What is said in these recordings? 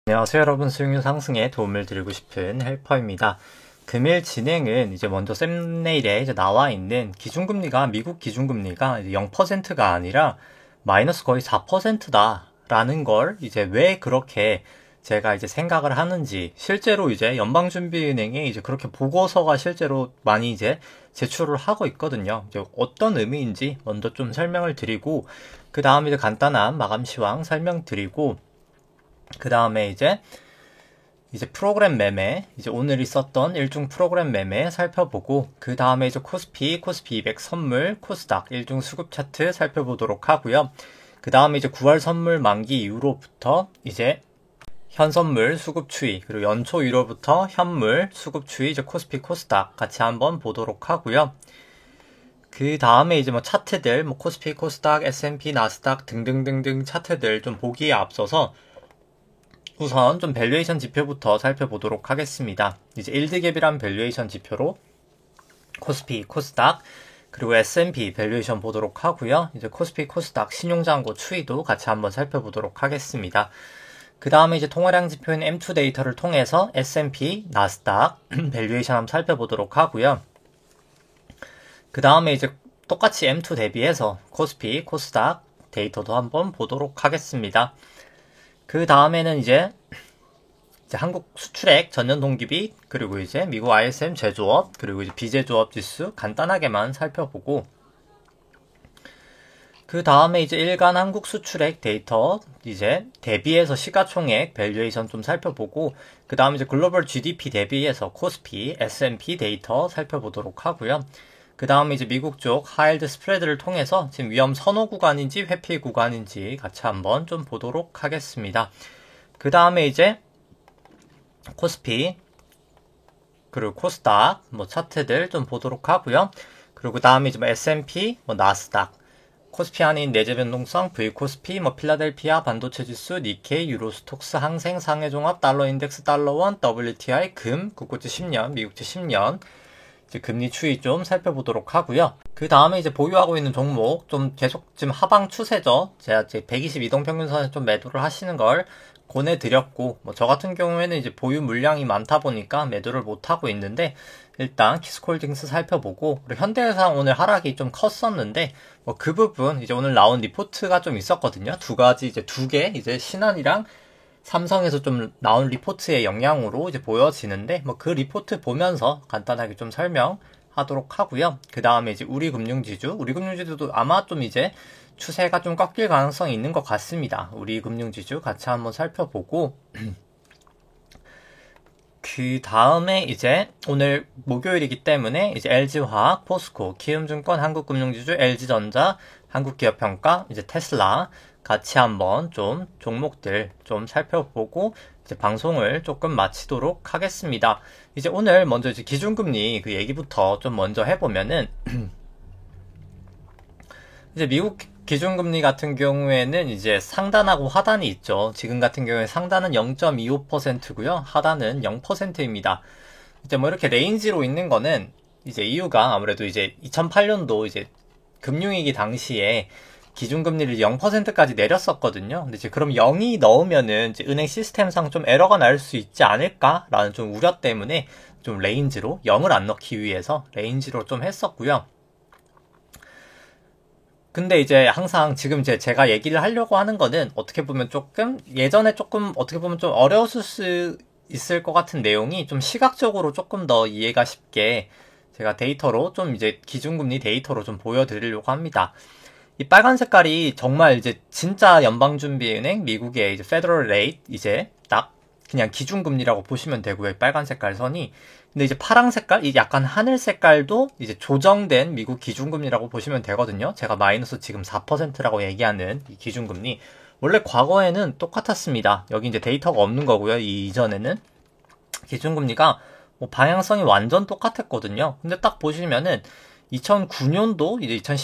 안녕하세요 여러분, 수익률 상승에 도움을 드리고 싶은 헬퍼입니다. 금일 진행은 이제 먼저 썸네일에 이제 나와 있는 기준금리가, 미국 기준금리가 0%가 아니라 마이너스 거의 4%다 라는 걸 이제 왜 그렇게 제가 이제 생각을 하는지, 실제로 이제 연방준비은행에 이제 그렇게 보고서가 실제로 많이 이제 제출을 하고 있거든요. 이제 어떤 의미인지 먼저 좀 설명을 드리고, 그 다음에 이제 간단한 마감 시황 설명드리고, 그 다음에 이제 프로그램 매매, 이제 오늘 있었던 일중 프로그램 매매 살펴보고, 그 다음에 이제 코스피 200 선물, 코스닥 일중 수급 차트 살펴보도록 하고요. 그 다음에 이제 9월 선물 만기 이후로부터 이제 현선물 수급 추이, 그리고 연초 1월부터 현물 수급 추이, 이제 코스피 코스닥 같이 한번 보도록 하고요. 그 다음에 이제 뭐 차트들, 뭐 코스피 코스닥, S&P 나스닥 등등등등 차트들 좀 보기에 앞서서 우선 좀 밸류에이션 지표부터 살펴보도록 하겠습니다. 이제 일드갭이란 밸류에이션 지표로 코스피, 코스닥, 그리고 S&P 밸류에이션 보도록 하고요. 이제 코스피, 코스닥 신용잔고 추이도 같이 한번 살펴보도록 하겠습니다. 그 다음에 이제 통화량 지표인 M2 데이터를 통해서 S&P, 나스닥 밸류에이션 한번 살펴보도록 하고요. 그 다음에 이제 똑같이 M2 대비해서 코스피, 코스닥 데이터도 한번 보도록 하겠습니다. 그 다음에는 이제 한국 수출액 전년 동기비, 그리고 이제 미국 ISM 제조업, 그리고 이제 비제조업 지수 간단하게만 살펴보고, 그 다음에 이제 일간 한국 수출액 데이터 이제 대비해서 시가총액 밸류에이션 좀 살펴보고, 그 다음에 이제 글로벌 GDP 대비해서 코스피, S&P 데이터 살펴보도록 하고요. 그 다음에 이제 미국 쪽 하일드 스프레드를 통해서 지금 위험 선호 구간인지 회피 구간인지 같이 한번 좀 보도록 하겠습니다. 그 다음에 이제 코스피, 그리고 코스닥 뭐 차트들 좀 보도록 하고요. 그리고 그 다음에 이제 뭐 S&P, 뭐 나스닥, 코스피 안에 있는 내재 변동성, V코스피, 뭐 필라델피아 반도체 지수, 니케이, 유로스톡스, 항생, 상해종합, 달러 인덱스, 달러원, WTI, 금, 국고채 10년, 미국채 10년 이제 금리 추이 좀 살펴보도록 하고요. 그 다음에 이제 보유하고 있는 종목 좀 계속 지금 하방 추세죠. 제가 이제 120 이동평균선에 좀 매도를 하시는 걸 권해드렸고, 뭐 저 같은 경우에는 이제 보유 물량이 많다 보니까 매도를 못 하고 있는데, 일단 키스콜딩스 살펴보고, 그리고 현대해상 오늘 하락이 좀 컸었는데, 뭐 그 부분 이제 오늘 나온 리포트가 좀 있었거든요. 두 가지 이제 두 개 이제 신한이랑 삼성에서 좀 나온 리포트의 영향으로 이제 보여지는데, 뭐 그 리포트 보면서 간단하게 좀 설명하도록 하고요. 그 다음에 이제 우리 금융지주도 아마 좀 이제 추세가 좀 꺾일 가능성이 있는 것 같습니다. 우리 금융지주 같이 한번 살펴보고, 그 다음에 이제 오늘 목요일이기 때문에 이제 LG화학, 포스코, 키움증권, 한국금융지주, LG전자, 한국기업평가, 이제 테슬라 같이 한번 좀 종목들 좀 살펴보고 이제 방송을 조금 마치도록 하겠습니다. 이제 오늘 먼저 이제 기준금리 그 얘기부터 좀 먼저 해보면은 이제 미국 기준금리 같은 경우에는 이제 상단하고 하단이 있죠. 지금 같은 경우에 상단은 0.25%고요. 하단은 0%입니다. 이제 뭐 이렇게 레인지로 있는 거는 이제 이유가 아무래도 이제 2008년도 이제 금융위기 당시에 기준금리를 0%까지 내렸었거든요. 근데 이제 그럼 0이 넣으면은 이제 은행 시스템상 좀 에러가 날 수 있지 않을까라는 좀 우려 때문에 좀 레인지로 0을 안 넣기 위해서 레인지로 좀 했었고요. 근데 이제 항상 지금 이제 제가 얘기를 하려고 하는 거는 어떻게 보면 조금 예전에 조금 어떻게 보면 좀 어려웠을 수 있을 것 같은 내용이 좀 시각적으로 조금 더 이해가 쉽게 제가 데이터로 좀 이제 기준금리 데이터로 좀 보여드리려고 합니다. 이 빨간 색깔이 정말 이제 진짜 연방준비은행 미국의 이제 페더럴 레이트 이제 딱 그냥 기준금리라고 보시면 되고요. 빨간 색깔 선이. 근데 이제 파랑 색깔, 이 약간 하늘 색깔도 이제 조정된 미국 기준금리라고 보시면 되거든요. 제가 마이너스 지금 4%라고 얘기하는 이 기준금리. 원래 과거에는 똑같았습니다. 여기 이제 데이터가 없는 거고요. 이 이전에는. 기준금리가 뭐 방향성이 완전 똑같았거든요. 근데 딱 보시면은 2009년도, 이제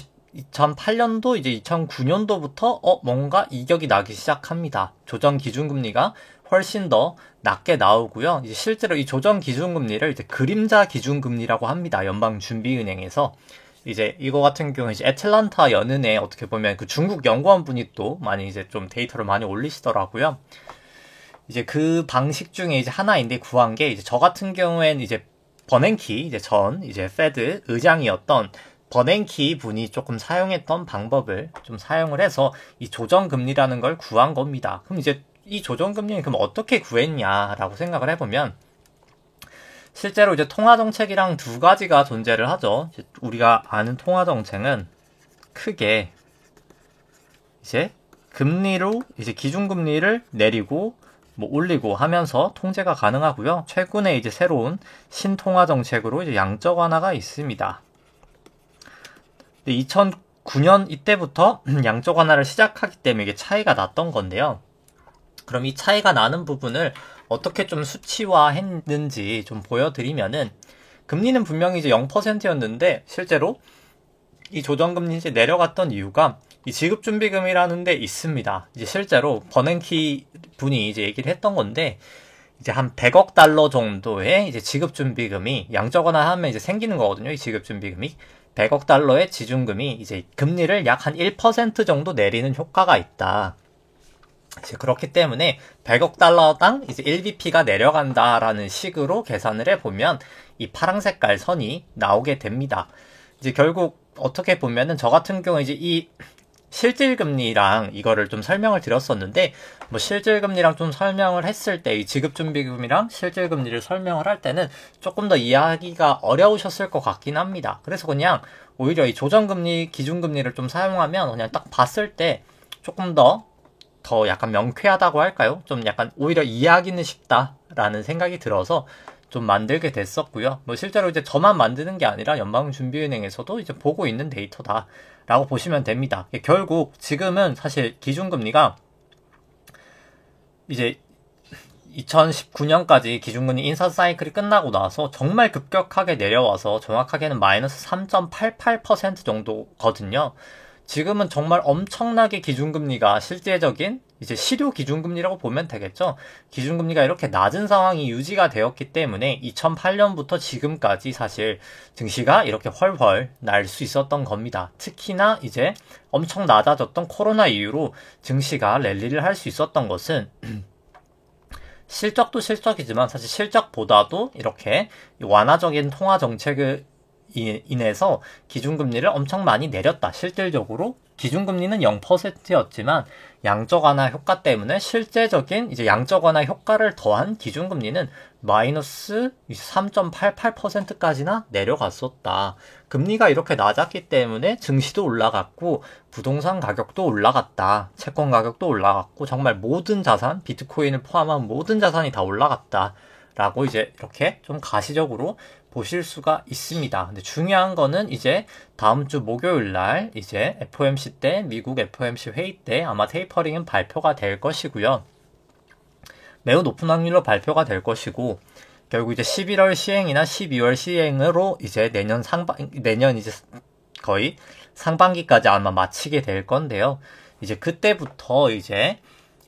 2008년도, 이제 2009년도부터 뭔가 이격이 나기 시작합니다. 조정 기준금리가 훨씬 더 낮게 나오고요. 이제 실제로 이 조정 기준금리를 이제 그림자 기준금리라고 합니다. 연방준비은행에서. 이제 이거 같은 경우에 이제 애틀란타 연은에 어떻게 보면 그 중국 연구원 분이 또 많이 이제 좀 데이터를 많이 올리시더라고요. 이제 그 방식 중에 이제 하나인데 구한 게 이제 저 같은 경우에는 이제 버냉키 이제 전 이제 페드 의장이었던 버냉키 분이 조금 사용했던 방법을 좀 사용을 해서 이 조정금리라는 걸 구한 겁니다. 그럼 이제 이 조정금리는 그럼 어떻게 구했냐라고 생각을 해보면 실제로 이제 통화정책이랑 두 가지가 존재를 하죠. 우리가 아는 통화정책은 크게 이제 금리로 이제 기준금리를 내리고 뭐 올리고 하면서 통제가 가능하고요. 최근에 이제 새로운 신통화 정책으로 이제 양적 완화가 있습니다. 2009년 이때부터 양적 완화를 시작하기 때문에 이게 차이가 났던 건데요. 그럼 이 차이가 나는 부분을 어떻게 좀 수치화했는지 좀 보여드리면은 금리는 분명히 이제 0%였는데 실제로 이 조정금리 이제 내려갔던 이유가 이 지급준비금이라는 데 있습니다. 이제 실제로 버냉키 분이 이제 얘기를 했던 건데 이제 한 100억 달러 정도의 이제 지급준비금이 양적 완화하면 이제 생기는 거거든요. 이 지급준비금이 100억 달러의 지준금이 이제 금리를 약 한 1% 정도 내리는 효과가 있다. 이제 그렇기 때문에 100억 달러당 이제 1bp가 내려간다라는 식으로 계산을 해보면 이 파랑 색깔 선이 나오게 됩니다. 이제 결국 어떻게 보면은 저 같은 경우 이제 이 실질금리랑 이거를 좀 설명을 드렸었는데 뭐 실질금리랑 좀 설명을 했을 때 이 지급준비금이랑 실질금리를 설명을 할 때는 조금 더 이해하기가 어려우셨을 것 같긴 합니다. 그래서 그냥 오히려 이 조정금리, 기준금리를 좀 사용하면 그냥 딱 봤을 때 조금 더 약간 명쾌하다고 할까요? 좀 약간 오히려 이해하기는 쉽다라는 생각이 들어서 좀 만들게 됐었고요. 뭐 실제로 이제 저만 만드는 게 아니라 연방준비은행에서도 이제 보고 있는 데이터다라고 보시면 됩니다. 결국 지금은 사실 기준금리가 이제 2019년까지 기준금리 인사 사이클이 끝나고 나서 정말 급격하게 내려와서 정확하게는 마이너스 3.88% 정도거든요. 지금은 정말 엄청나게 기준금리가 실제적인 이제 실효 기준금리라고 보면 되겠죠. 기준금리가 이렇게 낮은 상황이 유지가 되었기 때문에 2008년부터 지금까지 사실 증시가 이렇게 훨훨 날 수 있었던 겁니다. 특히나 이제 엄청 낮아졌던 코로나 이후로 증시가 랠리를 할 수 있었던 것은 실적도 실적이지만 사실 실적보다도 이렇게 완화적인 통화 정책을 인해서 기준금리를 엄청 많이 내렸다. 실질적으로 기준금리는 0%였지만 양적 완화 효과 때문에 실제적인 이제 양적 완화 효과를 더한 기준금리는 마이너스 3.88%까지나 내려갔었다. 금리가 이렇게 낮았기 때문에 증시도 올라갔고 부동산 가격도 올라갔다. 채권 가격도 올라갔고 정말 모든 자산, 비트코인을 포함한 모든 자산이 다 올라갔다. 라고 이제 이렇게 좀 가시적으로 보실 수가 있습니다. 근데 중요한 거는 이제 다음 주 목요일 날 이제 FOMC 때 미국 FOMC 회의 때 아마 테이퍼링은 발표가 될 것이고요. 매우 높은 확률로 발표가 될 것이고 결국 이제 11월 시행이나 12월 시행으로 이제 내년 이제 거의 상반기까지 아마 마치게 될 건데요. 이제 그때부터 이제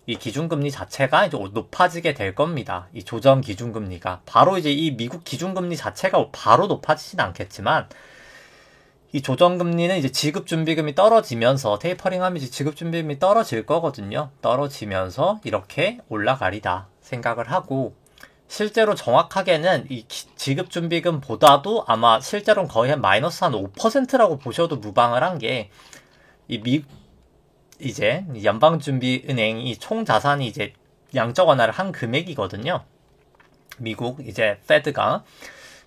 이 기준금리 자체가 이제 높아지게 될 겁니다. 이 조정 기준금리가. 바로 이제 이 미국 기준금리 자체가 바로 높아지진 않겠지만, 이 조정금리는 이제 지급준비금이 떨어지면서, 테이퍼링 하면 이제 지급준비금이 떨어질 거거든요. 떨어지면서 이렇게 올라가리다 생각을 하고, 실제로 정확하게는 이 지급준비금보다도 아마 실제로는 거의 한 마이너스 한 5%라고 보셔도 무방을 한 게, 이제 연방준비은행이 총 자산이 이제 양적 완화를 한 금액이거든요. 미국 이제 페드가.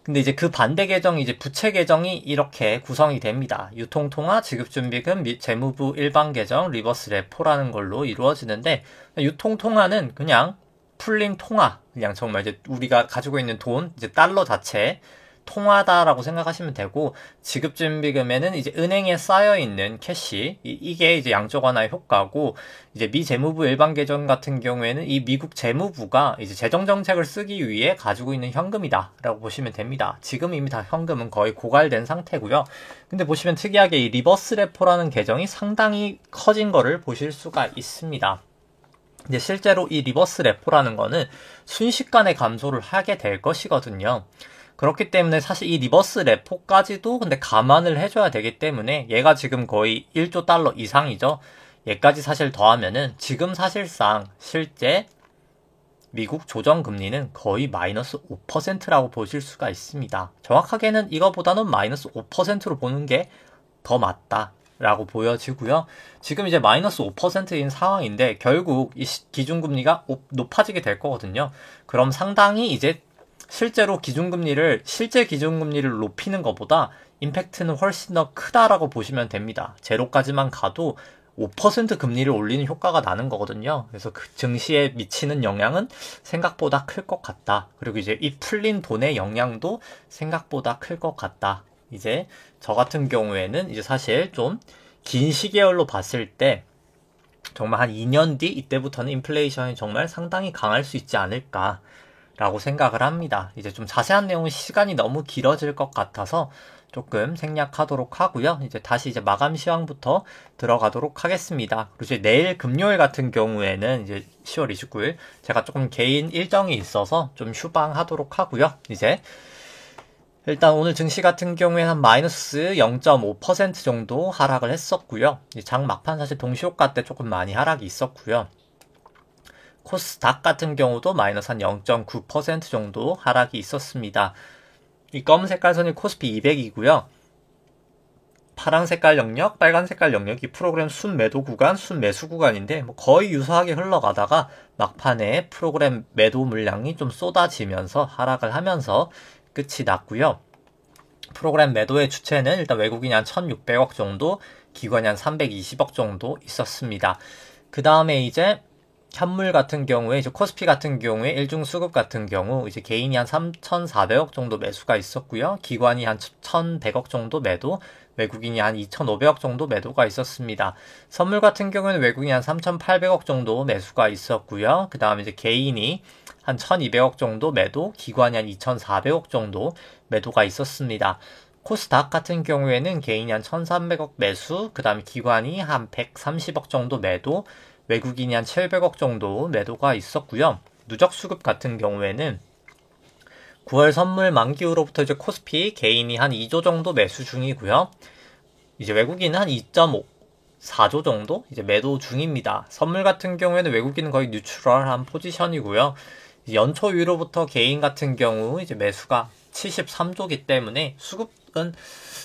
근데 이제 그 반대 계정이 이제 부채 계정이 이렇게 구성이 됩니다. 유통통화, 지급준비금, 재무부 일반 계정, 리버스 레포라는 걸로 이루어지는데 유통통화는 그냥 풀린 통화, 그냥 정말 이제 우리가 가지고 있는 돈, 이제 달러 자체 통화다라고 생각하시면 되고, 지급준비금에는 이제 은행에 쌓여있는 캐시, 이게 이제 양적 완화의 효과고, 이제 미 재무부 일반 계정 같은 경우에는 이 미국 재무부가 이제 재정정책을 쓰기 위해 가지고 있는 현금이다 라고 보시면 됩니다. 지금 이미 다 현금은 거의 고갈된 상태고요. 근데 보시면 특이하게 이 리버스 레포라는 계정이 상당히 커진 거를 보실 수가 있습니다. 이제 실제로 이 리버스 레포라는 거는 순식간에 감소를 하게 될 것이거든요. 그렇기 때문에 사실 이 리버스 레포까지도 근데 감안을 해줘야 되기 때문에 얘가 지금 거의 1조 달러 이상이죠. 얘까지 사실 더하면은 지금 사실상 실제 미국 조정금리는 거의 마이너스 5%라고 보실 수가 있습니다. 정확하게는 이거보다는 마이너스 5%로 보는 게 더 맞다라고 보여지고요. 지금 이제 마이너스 5%인 상황인데 결국 이 기준금리가 높아지게 될 거거든요. 그럼 상당히 이제 실제 기준금리를 높이는 것보다 임팩트는 훨씬 더 크다라고 보시면 됩니다. 제로까지만 가도 5% 금리를 올리는 효과가 나는 거거든요. 그래서 그 증시에 미치는 영향은 생각보다 클 것 같다. 그리고 이제 이 풀린 돈의 영향도 생각보다 클 것 같다. 이제 저 같은 경우에는 이제 사실 좀 긴 시계열로 봤을 때 정말 한 2년 뒤 이때부터는 인플레이션이 정말 상당히 강할 수 있지 않을까라고 생각을 합니다. 이제 좀 자세한 내용은 시간이 너무 길어질 것 같아서 조금 생략하도록 하고요. 이제 다시 이제 마감 시황부터 들어가도록 하겠습니다. 그리고 이제 내일 금요일 같은 경우에는 이제 10월 29일 제가 조금 개인 일정이 있어서 좀 휴방하도록 하고요. 이제 일단 오늘 증시 같은 경우에는 한 마이너스 0.5% 정도 하락을 했었고요. 장 막판 사실 동시효과 때 조금 많이 하락이 있었고요. 코스닥 같은 경우도 마이너스 한 0.9% 정도 하락이 있었습니다. 이 검은 색깔 선이 코스피 200이고요. 파란 색깔 영역, 빨간 색깔 영역이 프로그램 순매도 구간, 순매수 구간인데 뭐 거의 유사하게 흘러가다가 막판에 프로그램 매도 물량이 좀 쏟아지면서 하락을 하면서 끝이 났고요. 프로그램 매도의 주체는 일단 외국인이 한 1,600억 정도, 기관이 한 320억 정도 있었습니다. 그 다음에 이제 현물 같은 경우에 이제 코스피 같은 경우에 일중 수급 같은 경우 이제 개인이 한 3,400억 정도 매수가 있었고요. 기관이 한 1,100억 정도 매도, 외국인이 한 2,500억 정도 매도가 있었습니다. 선물 같은 경우에는 외국인이 한 3,800억 정도 매수가 있었고요. 그 다음에 이제 개인이 한 1,200억 정도 매도, 기관이 한 2,400억 정도 매도가 있었습니다. 코스닥 같은 경우에는 개인이 한 1,300억 매수, 그 다음에 기관이 한 130억 정도 매도, 외국인이 한 700억 정도 매도가 있었고요. 누적 수급 같은 경우에는 9월 선물 만기 후로부터 이제 코스피 개인이 한 2조 정도 매수 중이고요. 이제 외국인은 한 2.4조 정도 이제 매도 중입니다. 선물 같은 경우에는 외국인은 거의 뉴트럴한 포지션이고요. 연초 이후로부터 개인 같은 경우 이제 매수가 73조기 때문에 수급은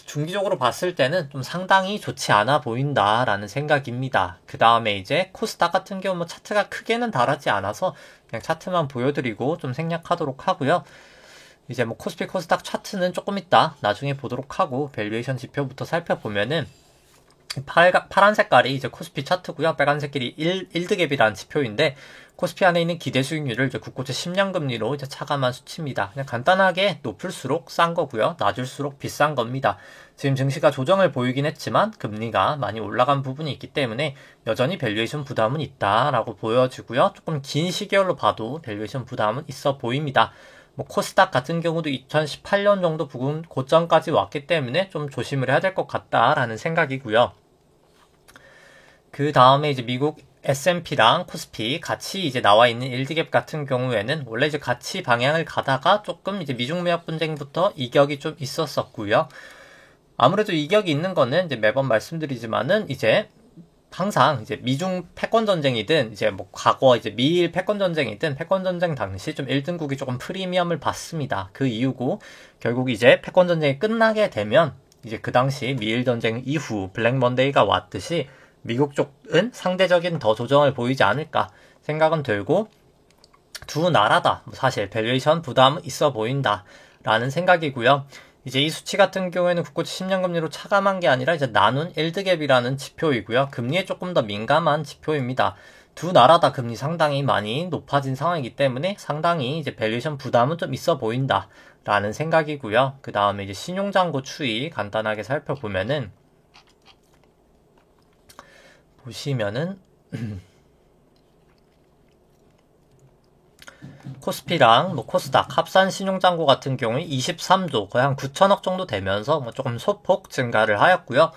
중기적으로 봤을 때는 좀 상당히 좋지 않아 보인다라는 생각입니다. 그 다음에 이제 코스닥 같은 경우 뭐 차트가 크게는 다르지 않아서 그냥 차트만 보여드리고 좀 생략하도록 하고요. 이제 뭐 코스피 코스닥 차트는 조금 이따 나중에 보도록 하고 밸류에이션 지표부터 살펴보면은 파란 색깔이 이제 코스피 차트고요. 빨간 색깔이 1드갭이라는 지표인데 코스피 안에 있는 기대 수익률을 이제 국고채 10년 금리로 이제 차감한 수치입니다. 그냥 간단하게 높을수록 싼 거고요. 낮을수록 비싼 겁니다. 지금 증시가 조정을 보이긴 했지만 금리가 많이 올라간 부분이 있기 때문에 여전히 밸류에이션 부담은 있다라고 보여지고요. 조금 긴 시계열로 봐도 밸류에이션 부담은 있어 보입니다. 뭐 코스닥 같은 경우도 2018년 정도 부근 고점까지 왔기 때문에 좀 조심을 해야 될 것 같다라는 생각이고요. 그 다음에 이제 미국 S&P랑 코스피 같이 이제 나와 있는 1드갭 같은 경우에는 원래 이제 같이 방향을 가다가 조금 이제 미중 무역 분쟁부터 이격이 좀 있었었고요. 아무래도 이격이 있는 거는 이제 매번 말씀드리지만은 이제 항상 이제 미중 패권 전쟁이든 이제 뭐 과거 이제 미일 패권 전쟁이든 패권 전쟁 당시 좀 1등국이 조금 프리미엄을 받습니다. 그 이유고 결국 이제 패권 전쟁이 끝나게 되면 이제 그 당시 미일 전쟁 이후 블랙 먼데이가 왔듯이 미국 쪽은 상대적인 더 조정을 보이지 않을까 생각은 들고 두 나라다 사실 밸류에이션 부담은 있어 보인다 라는 생각이고요. 이제 이 수치 같은 경우에는 국고채 10년 금리로 차감한 게 아니라 이제 나눈 1드갭이라는 지표이고요. 금리에 조금 더 민감한 지표입니다. 두 나라 다 금리 상당히 많이 높아진 상황이기 때문에 상당히 이제 밸류에이션 부담은 좀 있어 보인다 라는 생각이고요. 그 다음에 이제 신용잔고 추이 간단하게 살펴보면은 보시면은 코스피랑 뭐 코스닥 합산 신용잔고 같은 경우에 23조 거의 한 9천억 정도 되면서 뭐 조금 소폭 증가를 하였고요.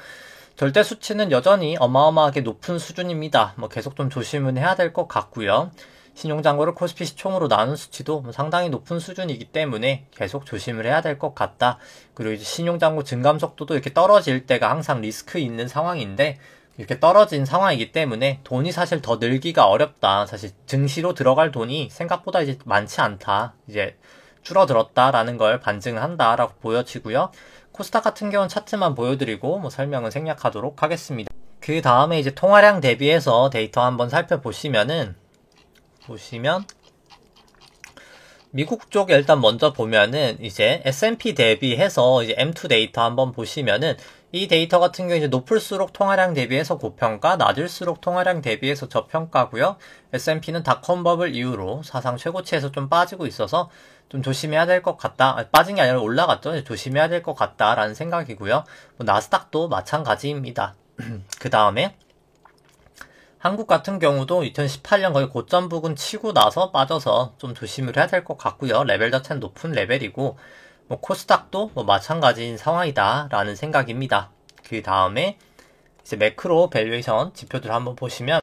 절대 수치는 여전히 어마어마하게 높은 수준입니다. 뭐 계속 좀 조심은 해야 될 것 같고요. 신용잔고를 코스피 시총으로 나눈 수치도 뭐 상당히 높은 수준이기 때문에 계속 조심을 해야 될 것 같다. 그리고 이제 신용잔고 증감 속도도 이렇게 떨어질 때가 항상 리스크 있는 상황인데 이렇게 떨어진 상황이기 때문에 돈이 사실 더 늘기가 어렵다. 사실 증시로 들어갈 돈이 생각보다 이제 많지 않다. 이제 줄어들었다라는 걸 반증한다라고 보여지고요. 코스닥 같은 경우는 차트만 보여드리고 뭐 설명은 생략하도록 하겠습니다. 그 다음에 이제 통화량 대비해서 데이터 한번 살펴보시면 미국 쪽에 일단 먼저 보면은 이제 S&P 대비해서 이제 M2 데이터 한번 보시면은 이 데이터 같은 경우 이제 높을수록 통화량 대비해서 고평가, 낮을수록 통화량 대비해서 저평가고요. S&P는 닷컴 버블 이후로 사상 최고치에서 좀 빠지고 있어서 좀 조심해야 될 것 같다. 빠진 게 아니라 올라갔죠. 조심해야 될 것 같다라는 생각이고요. 뭐 나스닥도 마찬가지입니다. 그 다음에 한국 같은 경우도 2018년 거의 고점 부근 치고 나서 빠져서 좀 조심을 해야 될 것 같고요. 레벨 자체는 높은 레벨이고 뭐 코스닥도 뭐 마찬가지인 상황이다 라는 생각입니다. 그 다음에 이제 매크로 밸류에이션 지표들 한번 보시면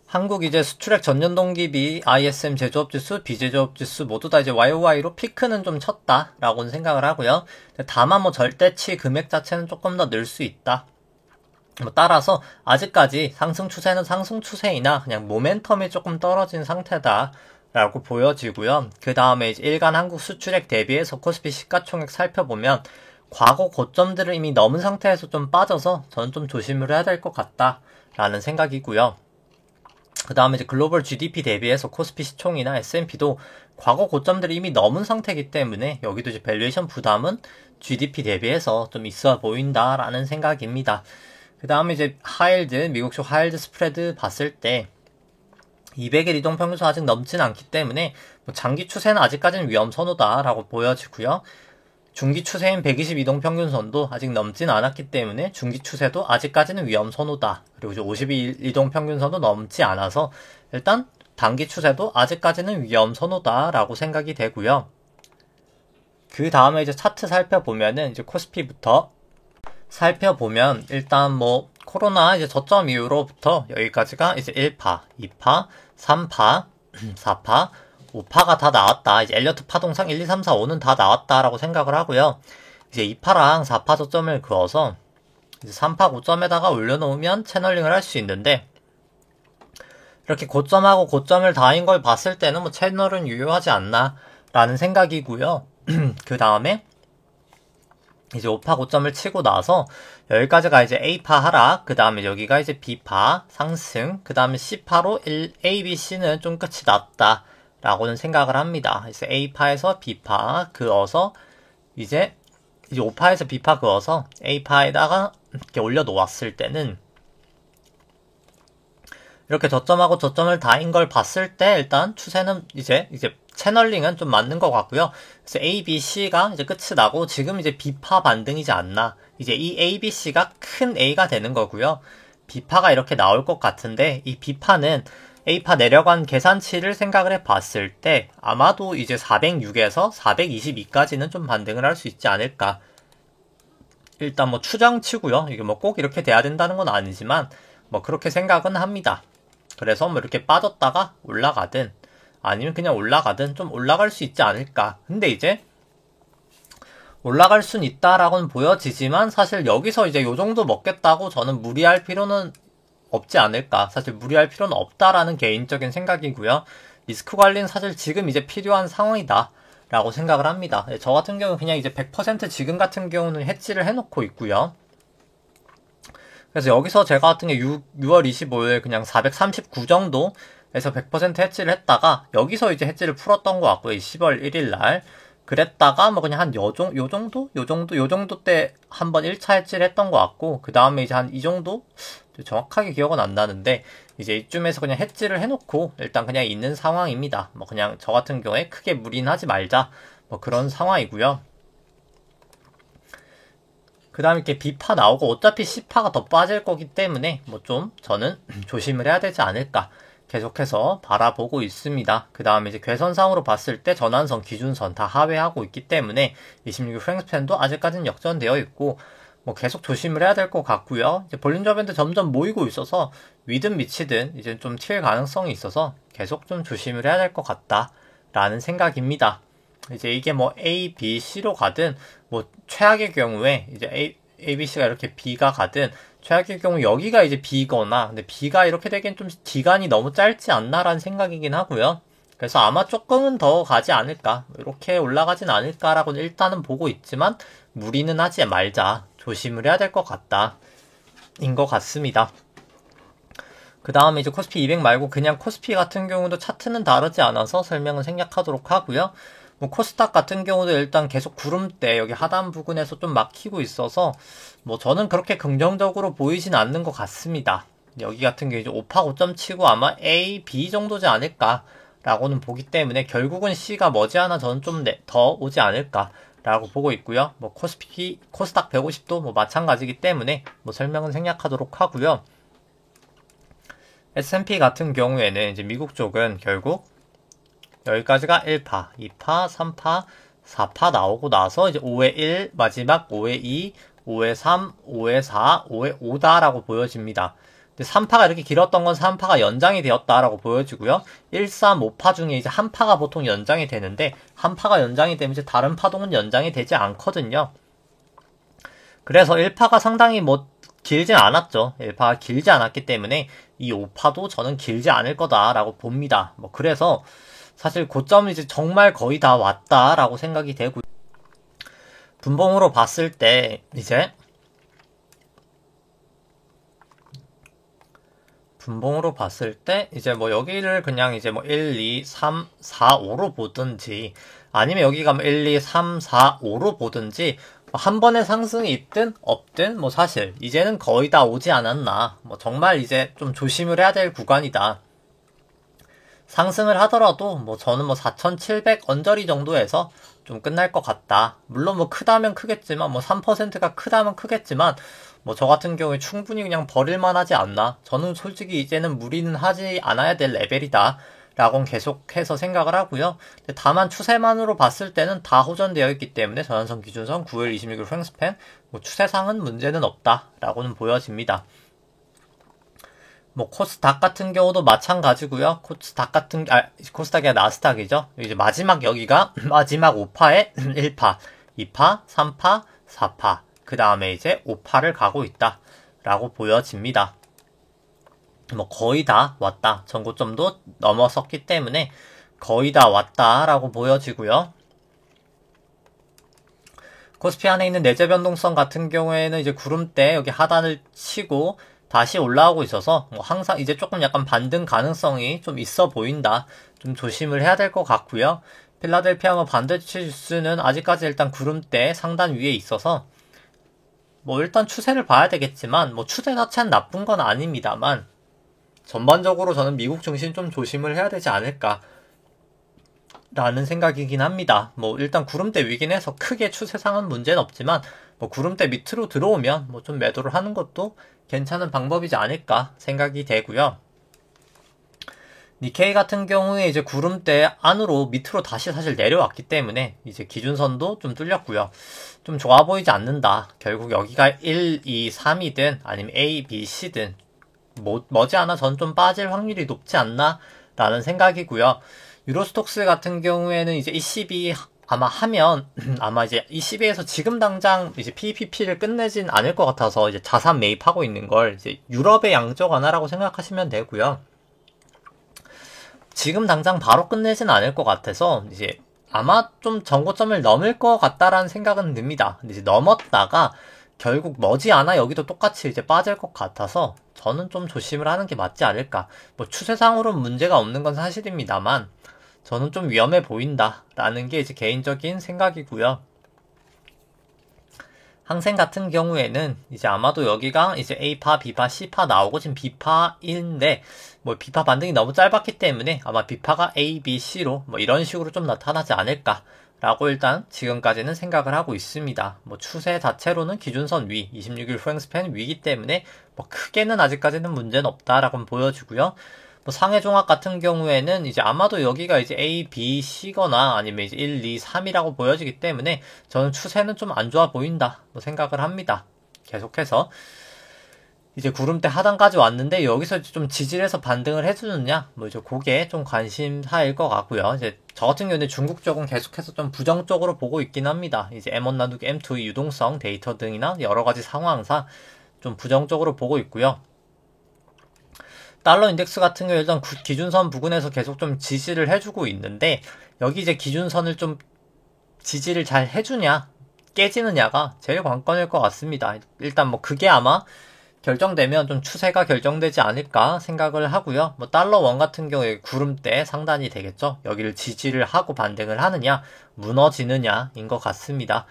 한국 이제 수출액 전년 동기비, ISM 제조업 지수, 비제조업 지수 모두 다 이제 YOY로 피크는 좀 쳤다라고는 생각을 하고요. 다만 뭐 절대치 금액 자체는 조금 더 늘 수 있다. 뭐 따라서 아직까지 상승 추세는 상승 추세이나 그냥 모멘텀이 조금 떨어진 상태다 라고 보여지고요. 그 다음에 이제 일간 한국 수출액 대비해서 코스피 시가총액 살펴보면 과거 고점들을 이미 넘은 상태에서 좀 빠져서 저는 좀 조심을 해야 될 것 같다 라는 생각이고요. 그 다음에 이제 글로벌 GDP 대비해서 코스피 시총이나 S&P도 과거 고점들이 이미 넘은 상태이기 때문에 여기도 이제 밸류에이션 부담은 GDP 대비해서 좀 있어 보인다라는 생각입니다. 그 다음에 이제 하일드, 미국 쪽 하일드 스프레드 봤을 때 200일 이동평균선 아직 넘진 않기 때문에 뭐 장기 추세는 아직까지는 위험 선호다라고 보여지고요. 중기 추세인 120 이동평균선도 아직 넘진 않았기 때문에 중기 추세도 아직까지는 위험 선호다. 그리고 이제 52일 이동평균선도 넘지 않아서 일단 단기 추세도 아직까지는 위험 선호다라고 생각이 되고요. 그 다음에 이제 차트 살펴보면은 이제 코스피부터 살펴보면 일단 뭐 코로나 이제 저점 이후로부터 여기까지가 이제 1파, 2파, 3파, 4파, 5파가 다 나왔다. 이제 엘리어트 파동상 1, 2, 3, 4, 5는 다 나왔다라고 생각을 하고요. 이제 2파랑 4파 저점을 그어서 이제 3파 고점에다가 올려놓으면 채널링을 할 수 있는데 이렇게 고점하고 고점을 다인 걸 봤을 때는 뭐 채널은 유효하지 않나 라는 생각이고요. 그 다음에 이제 5파 고점을 치고 나서 여기까지가 이제 A파 하락, 그 다음에 여기가 이제 B파 상승, 그 다음에 C파로 A, B, C는 좀 끝이 났다 라고는 생각을 합니다. 그래서 A파에서 B파 그어서 이제 5파에서 B파 그어서 A파에다가 이렇게 올려놓았을 때는 이렇게 저점하고 저점을 다인 걸 봤을 때 일단 추세는 이제 채널링은 좀 맞는 것 같고요. 그래서 A, B, C가 이제 끝이 나고 지금 이제 B파 반등이지 않나. 이제 이 A, B, C가 큰 A가 되는 거고요. B파가 이렇게 나올 것 같은데 이 B파는 A파 내려간 계산치를 생각을 해봤을 때 아마도 이제 406에서 422까지는 좀 반등을 할 수 있지 않을까. 일단 뭐 추정치고요. 이게 뭐 꼭 이렇게 돼야 된다는 건 아니지만 뭐 그렇게 생각은 합니다. 그래서 뭐 이렇게 빠졌다가 올라가든 아니면 그냥 올라가든 좀 올라갈 수 있지 않을까. 근데 이제 올라갈 순 있다라고는 보여지지만 사실 여기서 이제 요 정도 먹겠다고 저는 무리할 필요는 없지 않을까. 사실 무리할 필요는 없다라는 개인적인 생각이고요. 리스크 관리는 사실 지금 이제 필요한 상황이다 라고 생각을 합니다. 저 같은 경우는 그냥 이제 100% 지금 같은 경우는 해지를 해놓고 있고요. 그래서 여기서 제가 같은 게 6월 25일 그냥 439 정도에서 100% 해지를 했다가 여기서 이제 해지를 풀었던 것 같고요. 10월 1일 날. 그랬다가 뭐 그냥 한 요 정도 때 한번 1차 해지를 했던 것 같고 그 다음에 이제 한 이 정도? 정확하게 기억은 안 나는데 이제 이쯤에서 그냥 해지를 해놓고 일단 그냥 있는 상황입니다. 뭐 그냥 저 같은 경우에 크게 무리는 하지 말자 뭐 그런 상황이고요. 그 다음에 이렇게 B파 나오고 어차피 C파가 더 빠질 거기 때문에 뭐 좀 저는 조심을 해야 되지 않을까 계속해서 바라보고 있습니다. 그 다음에 이제 괴선상으로 봤을 때 전환선, 기준선 다 하회하고 있기 때문에 26일 프랭스팬도 아직까지는 역전되어 있고 뭐 계속 조심을 해야 될 것 같고요. 이제 볼린저 밴드 점점 모이고 있어서 위든 미치든 이제 좀 튈 가능성이 있어서 계속 좀 조심을 해야 될 것 같다라는 생각입니다. 이제 이게 뭐 A, B, C로 가든 뭐 최악의 경우에 이제 ABC가 이렇게 B가 가든 최악의 경우 여기가 이제 B거나 근데 B가 이렇게 되기엔 좀 기간이 너무 짧지 않나라는 생각이긴 하고요. 그래서 아마 조금은 더 가지 않을까 이렇게 올라가진 않을까라고는 일단은 보고 있지만 무리는 하지 말자 조심을 해야 될 것 같다 인 것 같습니다. 그 다음에 이제 코스피 200 말고 그냥 코스피 같은 경우도 차트는 다르지 않아서 설명은 생략하도록 하고요. 뭐 코스닥 같은 경우도 일단 계속 구름대 여기 하단 부근에서 좀 막히고 있어서 뭐 저는 그렇게 긍정적으로 보이진 않는 것 같습니다. 여기 같은 경우 이제 5파 5점 치고 아마 A, B 정도지 않을까 라고는 보기 때문에 결국은 C가 머지않아 저는 좀 더 오지 않을까 라고 보고 있고요. 뭐 코스피, 코스닥 150도 뭐 마찬가지이기 때문에 뭐 설명은 생략하도록 하고요. S&P 같은 경우에는 이제 미국 쪽은 결국 여기까지가 1파, 2파, 3파, 4파 나오고 나서 이제 5회 1, 마지막 5회 2, 5회 3, 5회 4, 5회 5다라고 보여집니다. 근데 3파가 이렇게 길었던 건 3파가 연장이 되었다라고 보여지고요. 1, 3, 5파 중에 이제 한 파가 보통 연장이 되는데 한 파가 연장이 되면 이제 다른 파동은 연장이 되지 않거든요. 그래서 1파가 상당히 뭐 길진 않았죠. 1파가 길지 않았기 때문에 이 5파도 저는 길지 않을 거다라고 봅니다. 뭐 그래서 사실 고점은 이제 정말 거의 다 왔다라고 생각이 되고 분봉으로 봤을 때 이제 뭐 여기를 그냥 이제 뭐 1, 2, 3, 4, 5로 보든지 아니면 여기가 뭐 1, 2, 3, 4, 5로 보든지 한 번의 상승이 있든 없든 뭐 사실 이제는 거의 다 오지 않았나 뭐 정말 이제 좀 조심을 해야 될 구간이다. 상승을 하더라도 뭐 저는 뭐 4,700 언저리 정도에서 좀 끝날 것 같다. 물론 뭐 크다면 크겠지만 뭐 3%가 크다면 크겠지만 뭐 저 같은 경우에 충분히 그냥 버릴만 하지 않나. 저는 솔직히 이제는 무리는 하지 않아야 될 레벨이다. 라고는 계속해서 생각을 하고요. 다만 추세만으로 봤을 때는 다 호전되어 있기 때문에 전환선 기준선 9일 26일 프랭스팬 뭐 추세상은 문제는 없다. 라고는 보여집니다. 뭐 코스닥 같은 경우도 마찬가지고요. 코스닥이 아니라 나스닥이죠. 이제 마지막 여기가 마지막 5파에 1파, 2파, 3파, 4파. 그 다음에 이제 5파를 가고 있다. 라고 보여집니다. 뭐 거의 다 왔다. 전고점도 넘어섰기 때문에 거의 다 왔다라고 보여지고요. 코스피 안에 있는 내재 변동성 같은 경우에는 이제 구름대 여기 하단을 치고 다시 올라오고 있어서 뭐 항상 이제 조금 약간 반등 가능성이 좀 있어 보인다. 좀 조심을 해야 될 것 같고요. 필라델피아 뭐 반도체 지수는 아직까지 일단 구름대 상단 위에 있어서 뭐 일단 추세를 봐야 되겠지만 뭐 추세 자체는 나쁜 건 아닙니다만 전반적으로 저는 미국 증시는 좀 조심을 해야 되지 않을까 라는 생각이긴 합니다. 뭐 일단 구름대 위긴 해서 크게 추세상은 문제는 없지만 뭐 구름대 밑으로 들어오면 뭐 좀 매도를 하는 것도 괜찮은 방법이지 않을까 생각이 되고요. 니케이 같은 경우에 이제 구름대 안으로 밑으로 다시 사실 내려왔기 때문에 이제 기준선도 좀 뚫렸고요. 좀 좋아 보이지 않는다. 결국 여기가 1, 2, 3이든 아니면 A, B, C든 머지않아 전 좀 빠질 확률이 높지 않나 라는 생각이고요. 유로스톡스 같은 경우에는 이제 ECB 아마 하면 아마 이제 ECB에서 지금 당장 이제 PPP를 끝내진 않을 것 같아서 이제 자산 매입하고 있는 걸 이제 유럽의 양적 완화라고 생각하시면 되고요. 지금 당장 바로 끝내진 않을 것 같아서 이제 아마 좀 전고점을 넘을 것 같다라는 생각은 듭니다. 근데 이제 넘었다가 결국 머지않아 여기도 똑같이 이제 빠질 것 같아서 저는 좀 조심을 하는 게 맞지 않을까. 뭐 추세상으로는 문제가 없는 건 사실입니다만 저는 좀 위험해 보인다라는 게 이제 개인적인 생각이고요. 항생 같은 경우에는 이제 아마도 여기가 이제 A파, B파, C파 나오고 지금 B파인데 뭐 B파 반등이 너무 짧았기 때문에 아마 B파가 A, B, C로 뭐 이런 식으로 좀 나타나지 않을까 라고 일단 지금까지는 생각을 하고 있습니다. 뭐 추세 자체로는 기준선 위, 26일 프랭스팬 위이기 때문에 뭐 크게는 아직까지는 문제는 없다라고 보여지고요. 뭐 상해 종합 같은 경우에는 이제 아마도 여기가 이제 A, B, C거나 아니면 이제 1, 2, 3이라고 보여지기 때문에 저는 추세는 좀 안 좋아 보인다 뭐 생각을 합니다. 계속해서 이제 구름대 하단까지 왔는데 여기서 좀 지지해서 반등을 해주느냐, 뭐 이제 그게 좀 관심사일 것 같고요. 이제 저 같은 경우는 중국 쪽은 계속해서 좀 부정적으로 보고 있긴 합니다. 이제 M1 나누기 M2 유동성 데이터 등이나 여러 가지 상황상 좀 부정적으로 보고 있고요. 달러 인덱스 같은 경우 일단 기준선 부근에서 계속 좀 지지를 해주고 있는데 여기 이제 기준선을 좀 지지를 잘 해주냐 깨지느냐가 제일 관건일 것 같습니다. 일단 뭐 그게 아마 결정되면 좀 추세가 결정되지 않을까 생각을 하고요. 뭐 달러 원 같은 경우에 구름대 상단이 되겠죠. 여기를 지지를 하고 반등을 하느냐 무너지느냐인 것 같습니다.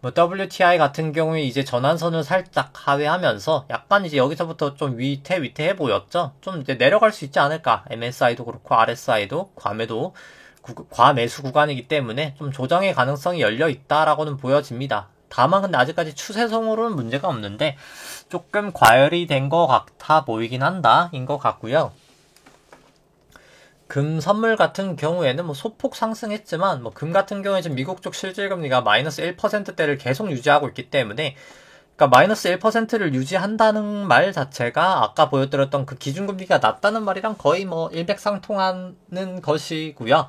뭐 WTI 같은 경우에 이제 전환선을 살짝 하회하면서 약간 이제 여기서부터 좀 위태위태해 보였죠. 좀 이제 내려갈 수 있지 않을까. MSI도 그렇고 RSI도 과매수 구간이기 때문에 좀 조정의 가능성이 열려 있다라고는 보여집니다. 다만 근데 아직까지 추세성으로는 문제가 없는데 조금 과열이 된 것 같아 보이긴 한다 인 것 같고요. 금 선물 같은 경우에는 뭐 소폭 상승했지만 뭐 금 같은 경우에 지금 미국 쪽 실질금리가 마이너스 1%대를 계속 유지하고 있기 때문에 그러니까 마이너스 1%를 유지한다는 말 자체가 아까 보여드렸던 그 기준금리가 낮다는 말이랑 거의 뭐 일맥상통하는 것이고요.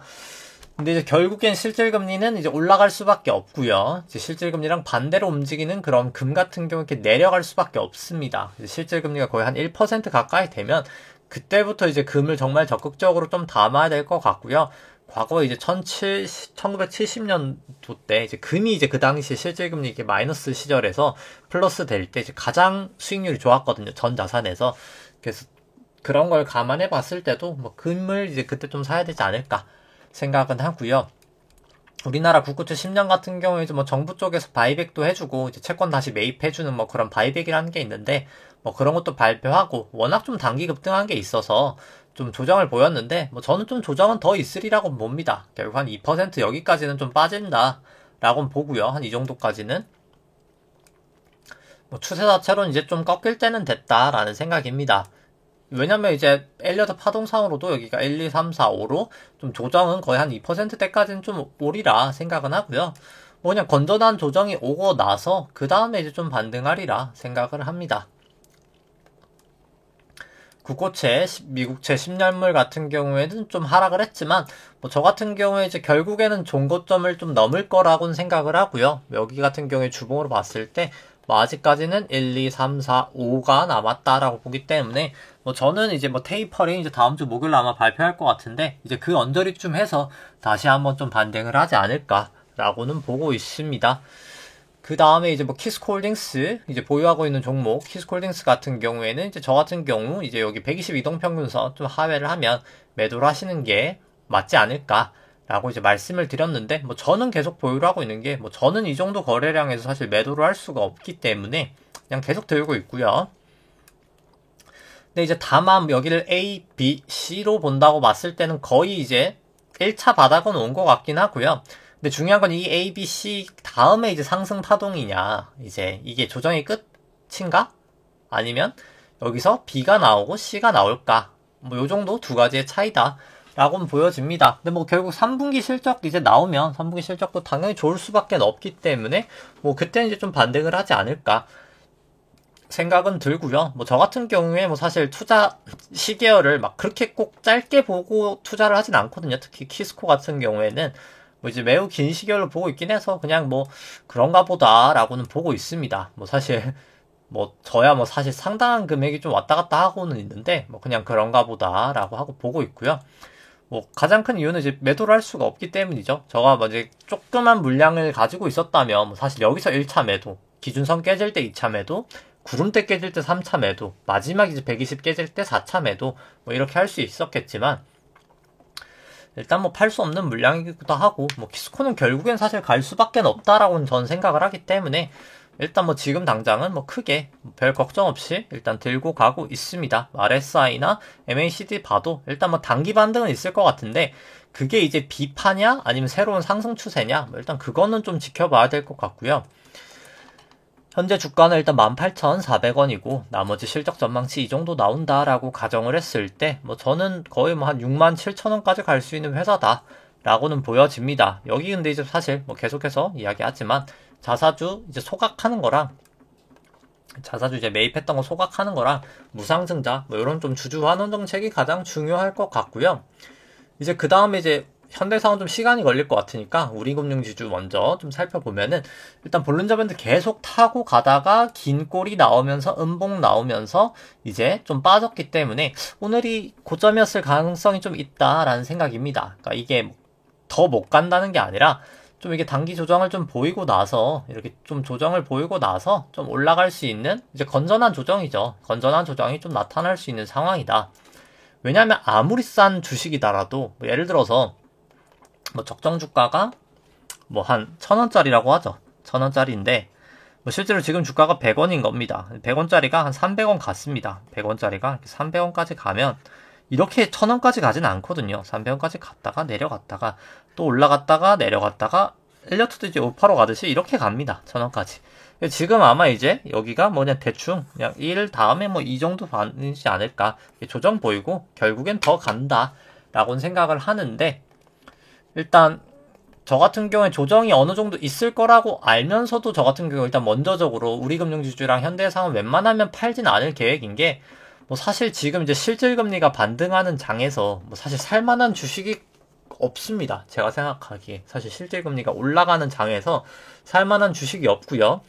근데 이제 결국엔 실질금리는 이제 올라갈 수밖에 없고요. 이제 실질금리랑 반대로 움직이는 그런 금 같은 경우 이렇게 내려갈 수밖에 없습니다. 실질금리가 거의 한 1% 가까이 되면 그때부터 이제 금을 정말 적극적으로 좀 담아야 될 것 같고요. 과거 이제 1970년도 때 이제 금이 이제 그 당시 실질금리 이게 마이너스 시절에서 플러스 될 때 이제 가장 수익률이 좋았거든요. 전 자산에서. 그래서 그런 걸 감안해 봤을 때도 뭐 금을 이제 그때 좀 사야 되지 않을까 생각은 하고요. 우리나라 국고채 10년 같은 경우에 이제 뭐 정부 쪽에서 바이백도 해주고 이제 채권 다시 매입해주는 뭐 그런 바이백이라는 게 있는데 뭐 그런 것도 발표하고 워낙 좀 단기 급등한 게 있어서 좀 조정을 보였는데 뭐 저는 좀 조정은 더 있으리라고 봅니다. 결국 한 2% 여기까지는 좀 빠진다라고 보고요. 한 이 정도까지는 뭐 추세 자체로는 이제 좀 꺾일 때는 됐다라는 생각입니다. 왜냐면 이제 엘리어트 파동상으로도 여기가 1, 2, 3, 4, 5로 좀 조정은 거의 한 2%대까지는 좀 오리라 생각은 하고요. 뭐 그냥 건전한 조정이 오고 나서 그 다음에 이제 좀 반등하리라 생각을 합니다. 국고채, 미국채 10년물 같은 경우에는 좀 하락을 했지만 뭐 저 같은 경우에 이제 결국에는 종고점을 좀 넘을 거라고는 생각을 하고요. 여기 같은 경우에 주봉으로 봤을 때 뭐 아직까지는 1, 2, 3, 4, 5가 남았다라고 보기 때문에 뭐 저는 이제 뭐 테이퍼링 이제 다음 주 목요일 아마 발표할 것 같은데 이제 그 언저리쯤 해서 다시 한번 좀 반등을 하지 않을까라고는 보고 있습니다. 그 다음에 이제 뭐 키스코홀딩스 이제 보유하고 있는 종목 키스코홀딩스 같은 경우에는 이제 저 같은 경우 이제 여기 120 이동평균선 좀 하회를 하면 매도를 하시는 게 맞지 않을까 라고 이제 말씀을 드렸는데 뭐 저는 계속 보유를 하고 있는 게 뭐 저는 이 정도 거래량에서 사실 매도를 할 수가 없기 때문에 그냥 계속 들고 있고요. 근데 이제 다만 여기를 A, B, C로 본다고 봤을 때는 거의 이제 1차 바닥은 온 것 같긴 하고요. 근데 중요한 건 이 A, B, C 다음에 이제 상승 파동이냐 이제 이게 조정의 끝인가? 아니면 여기서 B가 나오고 C가 나올까? 뭐 요 정도 두 가지의 차이다 라고는 보여집니다. 근데 뭐 결국 3분기 실적 이제 나오면 3분기 실적도 당연히 좋을 수밖에 없기 때문에 뭐 그때는 이제 좀 반등을 하지 않을까 생각은 들고요. 뭐 저 같은 경우에 뭐 사실 투자 시계열을 막 그렇게 꼭 짧게 보고 투자를 하진 않거든요. 특히 키스코 같은 경우에는 뭐 이제 매우 긴 시계열로 보고 있긴 해서 그냥 뭐 그런가 보다라고는 보고 있습니다. 뭐 사실 뭐 저야 뭐 사실 상당한 금액이 좀 왔다 갔다 하고는 있는데 뭐 그냥 그런가 보다라고 하고 보고 있고요. 뭐 가장 큰 이유는 이제 매도를 할 수가 없기 때문이죠. 저가 뭐 이제 조그만 물량을 가지고 있었다면 뭐 사실 여기서 1차 매도, 기준선 깨질 때 2차 매도, 구름대 깨질 때 3차 매도, 마지막 이제 120 깨질 때 4차 매도 뭐 이렇게 할 수 있었겠지만 일단 뭐 팔 수 없는 물량이기도 하고 뭐 키스코는 결국엔 사실 갈 수밖에 없다라고는 전 생각을 하기 때문에 일단 뭐 지금 당장은 뭐 크게 별 걱정 없이 일단 들고 가고 있습니다. RSI나 MACD 봐도 일단 뭐 단기 반등은 있을 것 같은데 그게 이제 비파냐 아니면 새로운 상승 추세냐 뭐 일단 그거는 좀 지켜봐야 될 것 같고요. 현재 주가는 일단 18,400원이고 나머지 실적 전망치 이 정도 나온다라고 가정을 했을 때 뭐 저는 거의 뭐 한 67,000원까지 갈 수 있는 회사다 라고는 보여집니다. 여기 근데 이제 사실 뭐 계속해서 이야기하지만 자사주 이제 소각하는 거랑 자사주 이제 매입했던 거 소각하는 거랑 무상증자 뭐 이런 좀 주주 환원 정책이 가장 중요할 것 같고요. 이제 그 다음에 이제 현대사는 좀 시간이 걸릴 것 같으니까 우리금융지주 먼저 좀 살펴보면은 일단 볼린저 밴드 계속 타고 가다가 긴 꼬리 나오면서 음봉 나오면서 이제 좀 빠졌기 때문에 오늘이 고점이었을 가능성이 좀 있다라는 생각입니다. 그러니까 이게 더 못 간다는 게 아니라 좀 이게 단기 조정을 좀 보이고 나서 이렇게 좀 조정을 보이고 나서 좀 올라갈 수 있는 이제 건전한 조정이죠. 건전한 조정이 좀 나타날 수 있는 상황이다. 왜냐하면 아무리 싼 주식이다라도 뭐 예를 들어서 뭐 적정 주가가 뭐 한 1,000원짜리라고 하죠. 1,000원짜리인데 뭐 실제로 지금 주가가 100원인 겁니다. 100원짜리가 한 300원 갔습니다. 100원짜리가 300원까지 가면 이렇게 1,000원까지 가진 않거든요. 300원까지 갔다가 내려갔다가 또 올라갔다가 내려갔다가 엘리어트도 이제 5%로 가듯이 이렇게 갑니다. 1,000원까지. 지금 아마 이제 여기가 뭐 그냥 대충 그냥 1 다음에 뭐 이 정도 반이지 않을까. 조정 보이고 결국엔 더 간다 라고는 생각을 하는데 일단 저 같은 경우에 조정이 어느 정도 있을 거라고 알면서도 저 같은 경우에 일단 먼저적으로 우리금융지주랑 현대해상은 웬만하면 팔진 않을 계획인 게 뭐 사실 지금 이제 실질금리가 반등하는 장에서 뭐 사실 살만한 주식이 없습니다. 제가 생각하기에 사실 실질금리가 올라가는 장에서 살만한 주식이 없고요.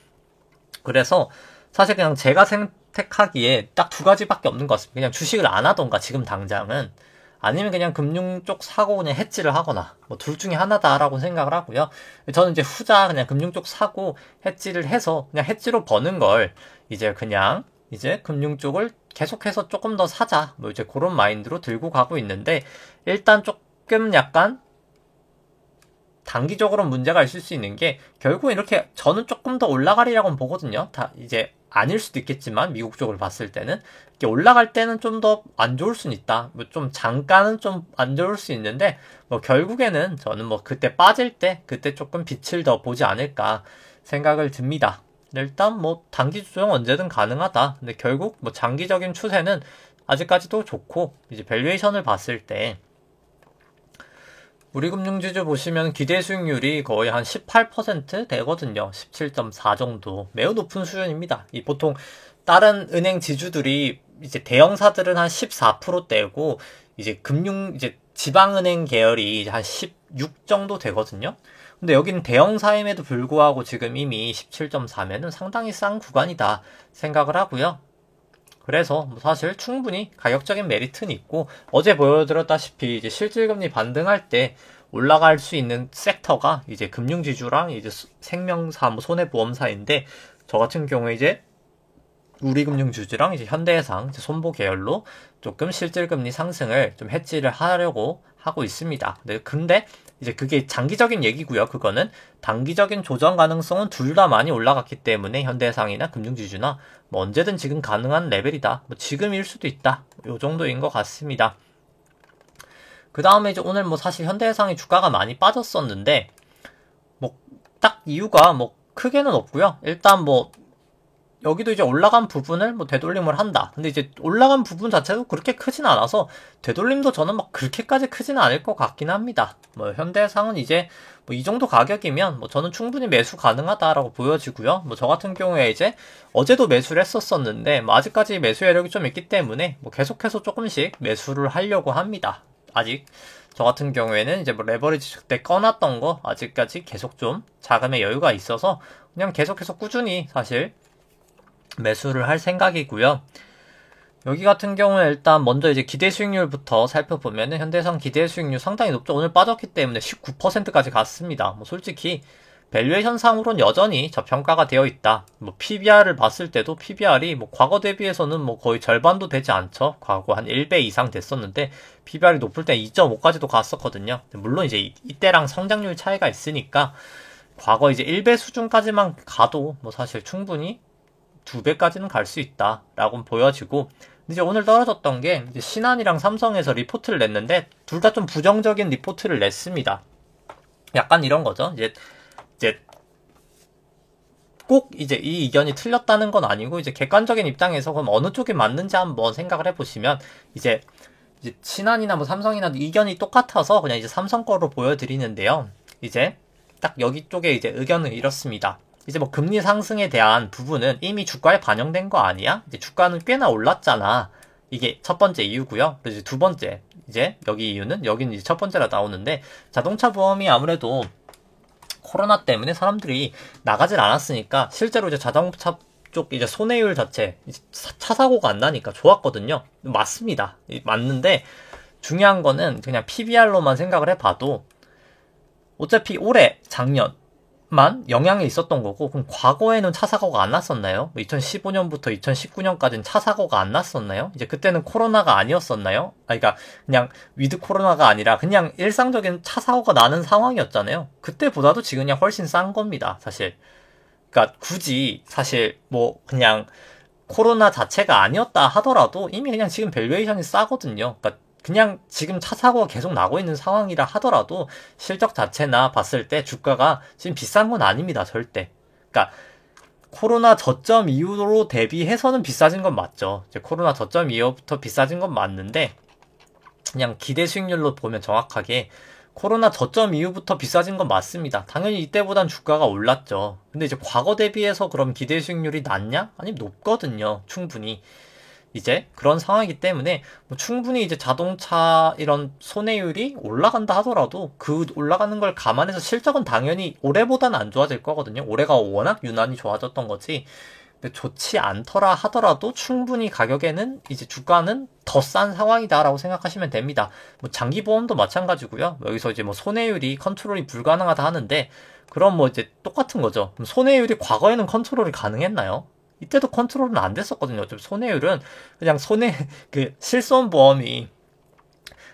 그래서 사실 그냥 제가 선택하기에 딱 두 가지밖에 없는 것 같습니다. 그냥 주식을 안 하던가 지금 당장은 아니면 그냥 금융 쪽 사고 그냥 해지를 하거나 뭐 둘 중에 하나다라고 생각을 하고요. 저는 이제 후자 그냥 금융 쪽 사고 해지를 해서 그냥 해지로 버는 걸 이제 그냥 이제 금융 쪽을 계속해서 조금 더 사자 뭐 이제 그런 마인드로 들고 가고 있는데 일단 조금 약간 단기적으로 문제가 있을 수 있는 게 결국 이렇게 저는 조금 더 올라가리라고는 보거든요. 다 이제 아닐 수도 있겠지만 미국 쪽을 봤을 때는 이렇게 올라갈 때는 좀 더 안 좋을 수는 있다. 뭐 좀 잠깐은 좀 안 좋을 수 있는데 뭐 결국에는 저는 뭐 그때 빠질 때 그때 조금 빛을 더 보지 않을까 생각을 듭니다. 일단 뭐 단기 조정 언제든 가능하다. 근데 결국 뭐 장기적인 추세는 아직까지도 좋고 이제 밸류에이션을 봤을 때 우리금융지주 보시면 기대 수익률이 거의 한 18% 되거든요. 17.4 정도. 매우 높은 수준입니다. 이 보통 다른 은행 지주들이 이제 대형사들은 한 14%대고 이제 이제 지방은행 계열이 이제 한 16 정도 되거든요. 근데 여기는 대형사임에도 불구하고 지금 이미 17.4면은 상당히 싼 구간이다 생각을 하고요. 그래서 뭐 사실 충분히 가격적인 메리트는 있고 어제 보여드렸다시피 이제 실질금리 반등할 때 올라갈 수 있는 섹터가 이제 금융지주랑 이제 생명사, 뭐 손해보험사인데 저 같은 경우에 이제 우리금융지주랑 이제 현대해상, 이제 손보 계열로 조금 실질금리 상승을 좀 해지를 하려고 하고 있습니다. 네, 근데 이제 그게 장기적인 얘기고요. 그거는 단기적인 조정 가능성은 둘 다 많이 올라갔기 때문에 현대해상이나 금융지주나 뭐 언제든 지금 가능한 레벨이다. 뭐 지금일 수도 있다. 요 정도인 것 같습니다. 그 다음에 이제 오늘 뭐 사실 현대해상이 주가가 많이 빠졌었는데 뭐 딱 이유가 뭐 크게는 없고요. 일단 뭐 여기도 이제 올라간 부분을 뭐 되돌림을 한다. 근데 이제 올라간 부분 자체도 그렇게 크진 않아서 되돌림도 저는 막 그렇게까지 크지는 않을 것 같긴 합니다. 뭐 현대해상은 이제 뭐 이 정도 가격이면 뭐 저는 충분히 매수 가능하다라고 보여지고요. 뭐 저 같은 경우에 이제 어제도 매수를 했었었는데 뭐 아직까지 매수 여력이 좀 있기 때문에 뭐 계속해서 조금씩 매수를 하려고 합니다. 아직 저 같은 경우에는 이제 뭐 레버리지 그때 꺼놨던 거 아직까지 계속 좀 자금의 여유가 있어서 그냥 계속해서 꾸준히 사실 매수를 할 생각이고요. 여기 같은 경우는 일단 먼저 이제 기대 수익률부터 살펴보면은 현대해상 기대 수익률 상당히 높죠. 오늘 빠졌기 때문에 19%까지 갔습니다. 뭐 솔직히 밸류에이션 상으로는 여전히 저평가가 되어 있다. 뭐 PBR을 봤을 때도 PBR이 뭐 과거 대비해서는 뭐 거의 절반도 되지 않죠. 과거 한 1배 이상 됐었는데 PBR이 높을 때 2.5까지도 갔었거든요. 물론 이제 이때랑 성장률 차이가 있으니까 과거 이제 1배 수준까지만 가도 뭐 사실 충분히 2배까지는 갈 수 있다라고 보여지고 이제 오늘 떨어졌던 게 이제 신한이랑 삼성에서 리포트를 냈는데 둘 다 좀 부정적인 리포트를 냈습니다. 약간 이런 거죠. 이제 꼭 이제 이 의견이 틀렸다는 건 아니고 이제 객관적인 입장에서 그럼 어느 쪽이 맞는지 한번 생각을 해보시면 이제 신한이나 뭐 삼성이나 의견이 똑같아서 그냥 이제 삼성 거로 보여드리는데요. 이제 딱 여기 쪽에 이제 의견은 이렇습니다. 이제 뭐 금리 상승에 대한 부분은 이미 주가에 반영된 거 아니야? 이제 주가는 꽤나 올랐잖아. 이게 첫 번째 이유고요. 그리고 이제 두 번째, 이제 여기 이유는 여기는 이제 첫 번째로 나오는데 자동차 보험이 아무래도 코로나 때문에 사람들이 나가질 않았으니까 실제로 이제 자동차 쪽 이제 손해율 자체 차 사고가 안 나니까 좋았거든요. 맞습니다. 맞는데 중요한 거는 그냥 PBR로만 생각을 해봐도 어차피 올해 작년만 영향이 있었던 거고 그럼 과거에는 차 사고가 안 났었나요? 2015년부터 2019년까지는 차 사고가 안 났었나요? 이제 그때는 코로나가 아니었었나요? 그러니까 그냥 위드 코로나가 아니라 그냥 일상적인 차 사고가 나는 상황이었잖아요. 그때보다도 지금 그냥 훨씬 싼 겁니다, 사실. 그러니까 굳이 사실 뭐 그냥 코로나 자체가 아니었다 하더라도 이미 그냥 지금 밸류에이션이 싸거든요. 그러니까 그냥 지금 차 사고가 계속 나고 있는 상황이라 하더라도 실적 자체나 봤을 때 주가가 지금 비싼 건 아닙니다, 절대. 그러니까 코로나 저점 이후로 대비해서는 비싸진 건 맞죠. 이제 코로나 저점 이후부터 비싸진 건 맞는데 그냥 기대 수익률로 보면 정확하게 코로나 저점 이후부터 비싸진 건 맞습니다. 당연히 이때보단 주가가 올랐죠. 근데 이제 과거 대비해서 그럼 기대 수익률이 낮냐? 아니, 높거든요. 충분히. 이제 그런 상황이기 때문에 뭐 충분히 이제 자동차 이런 손해율이 올라간다 하더라도 그 올라가는 걸 감안해서 실적은 당연히 올해보다는 안 좋아질 거거든요. 올해가 워낙 유난히 좋아졌던 거지. 근데 좋지 않더라 하더라도 충분히 가격에는 이제 주가는 더 싼 상황이다라고 생각하시면 됩니다. 뭐 장기 보험도 마찬가지고요. 여기서 이제 뭐 손해율이 컨트롤이 불가능하다 하는데 그럼 뭐 이제 똑같은 거죠. 그럼 손해율이 과거에는 컨트롤이 가능했나요? 이때도 컨트롤은 안 됐었거든요. 어차피 손해율은 그냥 그 실손 보험이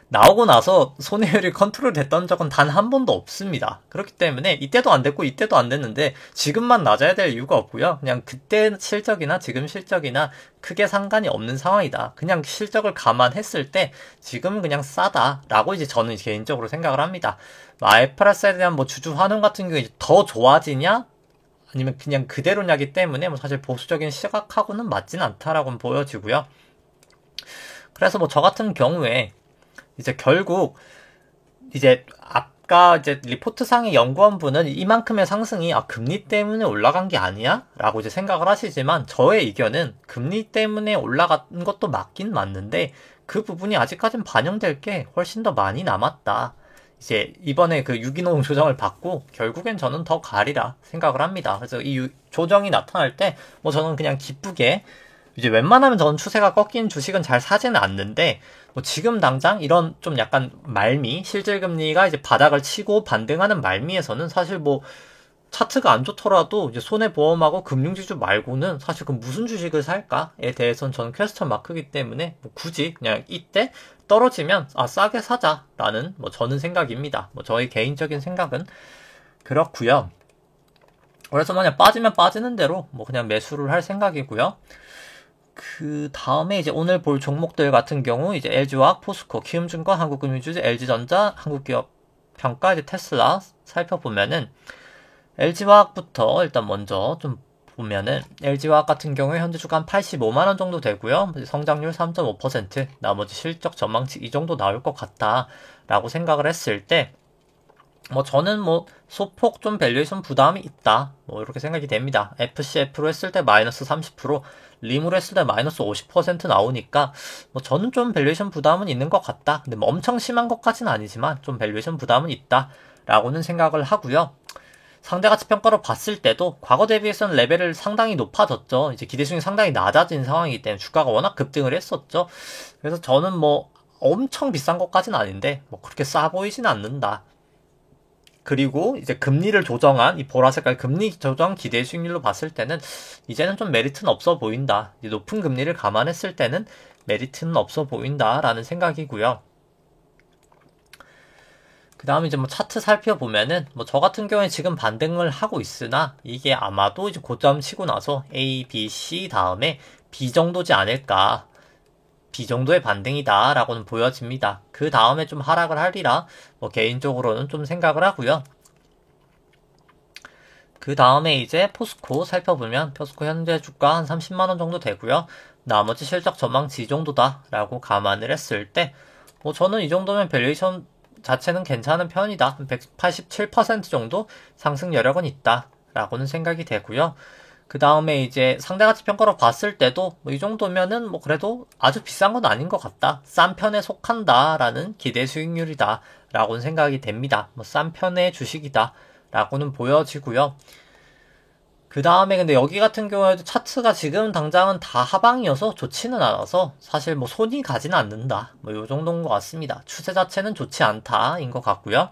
나오고 나서 손해율이 컨트롤 됐던 적은 단 한 번도 없습니다. 그렇기 때문에 이때도 안 됐고 이때도 안 됐는데 지금만 낮아야 될 이유가 없고요. 그냥 그때 실적이나 지금 실적이나 크게 상관이 없는 상황이다. 그냥 실적을 감안했을 때 지금은 그냥 싸다라고 이제 저는 개인적으로 생각을 합니다. IFRS에 대한 뭐 주주 환원 같은 경우에 더 좋아지냐? 아니면 그냥 그대로냐기 때문에 뭐 사실 보수적인 시각하고는 맞진 않다라고 보여지고요. 그래서 뭐 저 같은 경우에 이제 결국 이제 아까 이제 리포트상의 연구원분은 이만큼의 상승이 금리 때문에 올라간 게 아니야? 라고 이제 생각을 하시지만 저의 의견은 금리 때문에 올라간 것도 맞긴 맞는데 그 부분이 아직까진 반영될 게 훨씬 더 많이 남았다. 이제 이번에 그 유기농 조정을 받고 결국엔 저는 더 가리라 생각을 합니다. 그래서 이 조정이 나타날 때 뭐 저는 그냥 기쁘게 이제 웬만하면 저는 추세가 꺾인 주식은 잘 사지는 않는데 뭐 지금 당장 이런 좀 약간 말미 실질금리가 이제 바닥을 치고 반등하는 말미에서는 사실 뭐 차트가 안 좋더라도 이제 손해보험하고 금융지주 말고는 사실 그 무슨 주식을 살까에 대해서는 저는 퀘스천 마크이기 때문에 뭐 굳이 그냥 이때 떨어지면 싸게 사자라는 뭐 저는 생각입니다. 뭐 저의 개인적인 생각은 그렇고요. 그래서 만약 빠지면 빠지는 대로 뭐 그냥 매수를 할 생각이고요. 그 다음에 이제 오늘 볼 종목들 같은 경우 이제 LG화학, 포스코, 키움증권, 한국금융주주, LG전자, 한국기업평가, 이제 테슬라 살펴보면은 LG화학부터 일단 먼저 좀 보면은 LG화학 같은 경우에 현재 주가 한 85만원 정도 되고요. 성장률 3.5%, 나머지 실적 전망치 이 정도 나올 것 같다라고 생각을 했을 때 뭐 저는 뭐 소폭 좀 밸류에이션 부담이 있다 뭐 이렇게 생각이 됩니다. FCF로 했을 때 마이너스 30%, 림으로 했을 때 마이너스 50% 나오니까 뭐 저는 좀 밸류에이션 부담은 있는 것 같다. 근데 뭐 엄청 심한 것까지는 아니지만 좀 밸류에이션 부담은 있다 라고는 생각을 하고요. 상대가치 평가로 봤을 때도 과거 대비해서는 레벨을 상당히 높아졌죠. 이제 기대수익이 상당히 낮아진 상황이기 때문에 주가가 워낙 급등을 했었죠. 그래서 저는 뭐 엄청 비싼 것까지는 아닌데 뭐 그렇게 싸 보이진 않는다. 그리고 이제 금리를 조정한 이 보라색깔 금리 조정 기대 수익률로 봤을 때는 이제는 좀 메리트는 없어 보인다. 이제 높은 금리를 감안했을 때는 메리트는 없어 보인다라는 생각이고요. 그 다음에 이제 뭐 차트 살펴보면은 뭐 저 같은 경우에 지금 반등을 하고 있으나 이게 아마도 이제 고점 치고 나서 A, B, C 다음에 B 정도지 않을까. B 정도의 반등이다 라고는 보여집니다. 그 다음에 좀 하락을 하리라 뭐 개인적으로는 좀 생각을 하고요. 그 다음에 이제 포스코 살펴보면 포스코 현재 주가 한 30만원 정도 되고요. 나머지 실적 전망치 이 정도다 라고 감안을 했을 때 뭐 저는 이 정도면 밸류에이션 자체는 괜찮은 편이다. 187% 정도 상승 여력은 있다. 라고는 생각이 되고요. 그 다음에 이제 상대가치 평가로 봤을 때도 뭐 이 정도면은 뭐 그래도 아주 비싼 건 아닌 것 같다. 싼 편에 속한다 라는 기대 수익률이다 라고는 생각이 됩니다. 뭐 싼 편의 주식이다 라고는 보여지고요. 그 다음에 근데 여기 같은 경우에도 차트가 지금 당장은 다 하방이어서 좋지는 않아서 사실 뭐 손이 가지는 않는다. 뭐 요 정도인 것 같습니다. 추세 자체는 좋지 않다인 것 같고요.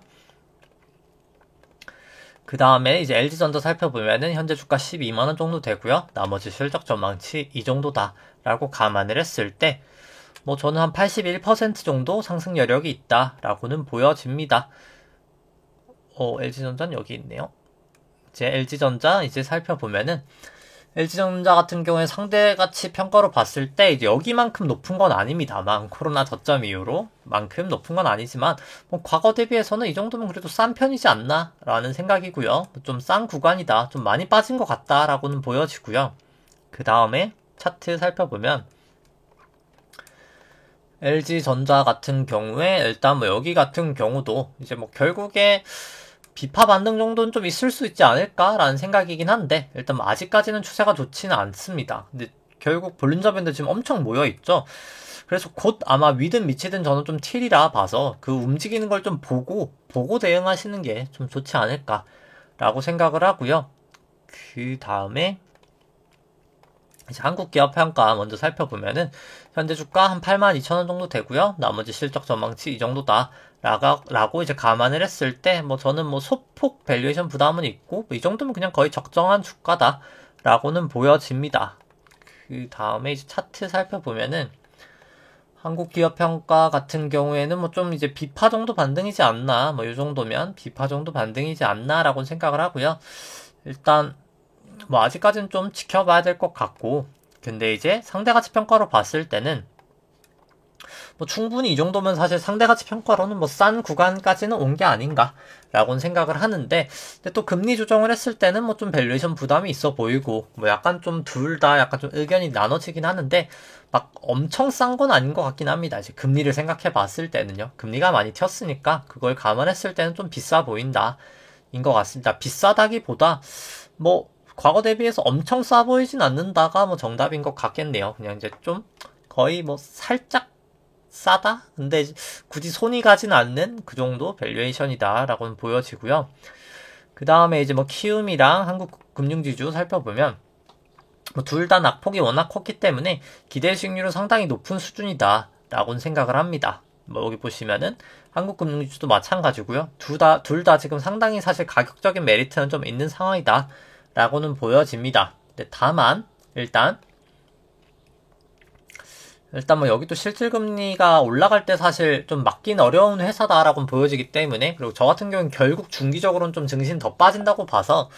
그 다음에 이제 LG전자 살펴보면은 현재 주가 12만원 정도 되고요. 나머지 실적 전망치 이 정도다 라고 감안을 했을 때 뭐 저는 한 81% 정도 상승 여력이 있다 라고는 보여집니다. LG전자는 여기 있네요. 이제 LG전자 이제 살펴보면은 LG전자 같은 경우에 상대가치 평가로 봤을 때 이제 여기만큼 높은 건 아닙니다만 코로나 저점 이후로 만큼 높은 건 아니지만 뭐 과거 대비해서는 이 정도면 그래도 싼 편이지 않나 라는 생각이고요. 좀 싼 구간이다. 좀 많이 빠진 것 같다 라고는 보여지고요. 그 다음에 차트 살펴보면 LG전자 같은 경우에 일단 뭐 여기 같은 경우도 이제 뭐 결국에 비파 반등 정도는 좀 있을 수 있지 않을까라는 생각이긴 한데 일단 뭐 아직까지는 추세가 좋지는 않습니다. 근데 결국 볼륨저밴드 지금 엄청 모여있죠. 그래서 곧 아마 위든 미치든 저는 좀 틸이라 봐서 그 움직이는 걸 좀 보고 대응하시는 게 좀 좋지 않을까라고 생각을 하고요. 그 다음에 이제 한국기업평가 먼저 살펴보면은 현재 주가 한 82,000원 정도 되고요. 나머지 실적 전망치 이 정도다 라고 이제 감안을 했을 때 뭐 저는 뭐 소폭 밸류에이션 부담은 있고 뭐 이 정도면 그냥 거의 적정한 주가다 라고는 보여집니다. 그 다음에 이제 차트 살펴보면은 한국기업평가 같은 경우에는 뭐 좀 이제 비파 정도 반등이지 않나 뭐 이 정도면 비파 정도 반등이지 않나 라고 생각을 하고요. 일단 뭐 아직까지는 좀 지켜봐야 될 것 같고 근데 이제 상대가치 평가로 봤을 때는 뭐 충분히 이 정도면 사실 상대가치 평가로는 뭐 싼 구간까지는 온 게 아닌가 라고는 생각을 하는데 근데 또 금리 조정을 했을 때는 뭐 좀 밸류에이션 부담이 있어 보이고 뭐 약간 좀 둘 다 약간 좀 의견이 나눠지긴 하는데 막 엄청 싼 건 아닌 것 같긴 합니다. 이제 금리를 생각해 봤을 때는요. 금리가 많이 튀었으니까 그걸 감안했을 때는 좀 비싸 보인다 인 것 같습니다. 비싸다기보다 뭐 과거 대비해서 엄청 싸 보이진 않는다가 뭐 정답인 것 같겠네요. 그냥 이제 좀 거의 뭐 살짝 싸다? 근데 굳이 손이 가진 않는 그 정도 밸류에이션이다 라고는 보여지고요. 그 다음에 이제 뭐 키움이랑 한국금융지주 살펴보면 뭐 둘 다 낙폭이 워낙 컸기 때문에 기대 수익률은 상당히 높은 수준이다 라고는 생각을 합니다. 뭐 여기 보시면은 한국금융지주도 마찬가지고요. 둘 다 지금 상당히 사실 가격적인 메리트는 좀 있는 상황이다 라고는 보여집니다. 근데 다만 일단 뭐 여기도 실질금리가 올라갈 때 사실 좀 막긴 어려운 회사다라고 보여지기 때문에 그리고 저 같은 경우는 결국 중기적으로는 좀 증신 더 빠진다고 봐서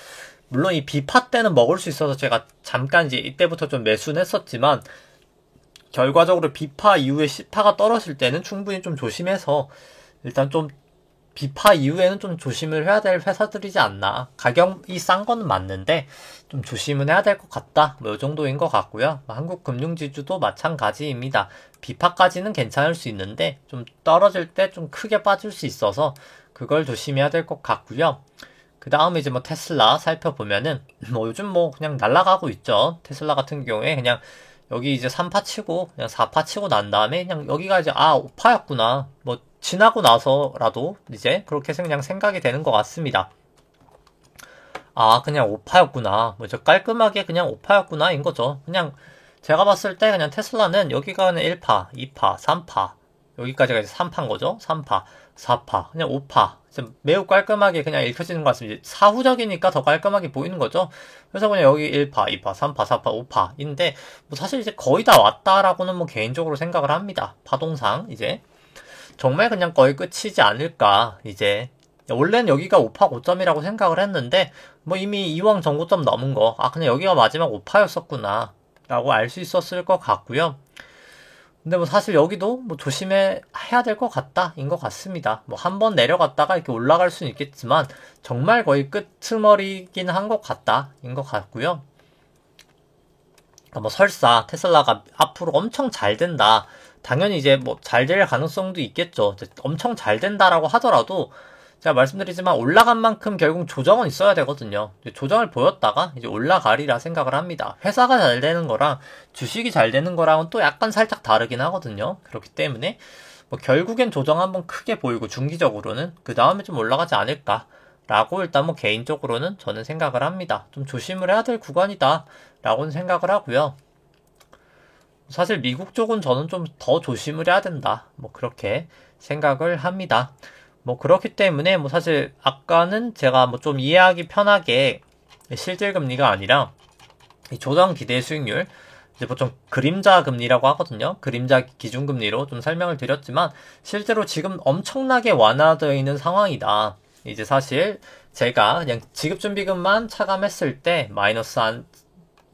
물론 이 비파 때는 먹을 수 있어서 제가 잠깐 이제 이때부터 좀 매수는 했었지만 결과적으로 비파 이후에 시파가 떨어질 때는 충분히 좀 조심해서 일단 좀 비파 이후에는 좀 조심을 해야 될 회사들이지 않나. 가격이 싼 건 맞는데 좀 조심은 해야 될 것 같다. 뭐 이 정도인 것 같고요. 한국금융지주도 마찬가지입니다. 비파까지는 괜찮을 수 있는데 좀 떨어질 때 좀 크게 빠질 수 있어서 그걸 조심해야 될 것 같고요. 그 다음에 이제 뭐 테슬라 살펴보면은 뭐 요즘 뭐 그냥 날아가고 있죠. 테슬라 같은 경우에 그냥 여기 이제 3파 치고 그냥 4파 치고 난 다음에 그냥 여기가 이제 5파였구나. 뭐 지나고 나서라도 이제 그렇게 그냥 생각이 되는 것 같습니다. 그냥 5파였구나. 뭐 저 깔끔하게 그냥 5파였구나 인 거죠. 그냥 제가 봤을 때 그냥 테슬라는 여기가 그냥 1파, 2파, 3파 여기까지가 이제 3파인 거죠. 3파, 4파, 그냥 5파. 매우 깔끔하게 그냥 읽혀지는 것 같습니다. 사후적이니까 더 깔끔하게 보이는 거죠. 그래서 그냥 여기 1파, 2파, 3파, 4파, 5파인데 뭐 사실 이제 거의 다 왔다라고는 뭐 개인적으로 생각을 합니다. 파동상 이제 정말 그냥 거의 끝이지 않을까 이제 원래는 여기가 5파 고점이라고 생각을 했는데 뭐 이미 이왕 전고점 넘은 거 그냥 여기가 마지막 5파였었구나 라고 알 수 있었을 것 같고요. 근데 뭐 사실 여기도 뭐 조심해야 될 것 같다 인 것 같습니다. 뭐 한 번 내려갔다가 이렇게 올라갈 수는 있겠지만 정말 거의 끄트머리긴 한 것 같다 인 것 같고요. 뭐 설사 테슬라가 앞으로 엄청 잘 된다 당연히 이제 뭐 잘 될 가능성도 있겠죠. 엄청 잘 된다라고 하더라도 제가 말씀드리지만 올라간 만큼 결국 조정은 있어야 되거든요. 조정을 보였다가 이제 올라가리라 생각을 합니다. 회사가 잘 되는 거랑 주식이 잘 되는 거랑은 또 약간 살짝 다르긴 하거든요. 그렇기 때문에 뭐 결국엔 조정 한번 크게 보이고 중기적으로는 그 다음에 좀 올라가지 않을까 라고 일단 뭐 개인적으로는 저는 생각을 합니다. 좀 조심을 해야 될 구간이다 라고는 생각을 하고요. 사실 미국 쪽은 저는 좀 더 조심을 해야 된다. 뭐 그렇게 생각을 합니다. 뭐 그렇기 때문에 뭐 사실 아까는 제가 뭐 좀 이해하기 편하게 실질금리가 아니라 이 조정 기대 수익률 이제 보통 그림자 금리라고 하거든요. 그림자 기준금리로 좀 설명을 드렸지만 실제로 지금 엄청나게 완화되어 있는 상황이다. 이제 사실 제가 그냥 지급준비금만 차감했을 때 마이너스 한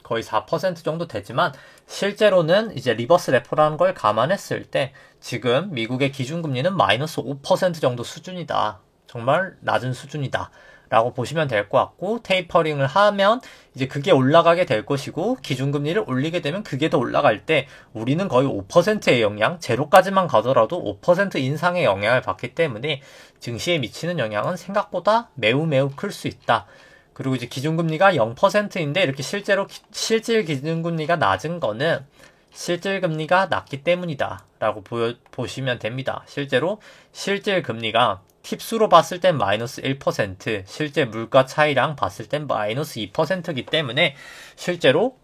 거의 4% 정도 되지만 실제로는 이제 리버스 레포라는 걸 감안했을 때 지금 미국의 기준금리는 마이너스 5% 정도 수준이다. 정말 낮은 수준이다. 라고 보시면 될 것 같고 테이퍼링을 하면 이제 그게 올라가게 될 것이고 기준금리를 올리게 되면 그게 더 올라갈 때 우리는 거의 5%의 영향, 제로까지만 가더라도 5% 인상의 영향을 받기 때문에 증시에 미치는 영향은 생각보다 매우 매우 클 수 있다. 그리고 이제 기준금리가 0%인데 이렇게 실제로 실질 기준금리가 낮은 거는 실질금리가 낮기 때문이다 라고 보시면 됩니다. 실제로 실질금리가 팁수로 봤을 땐 마이너스 1%, 실제 물가 차이랑 봤을 땐 마이너스 2%이기 때문에 실제로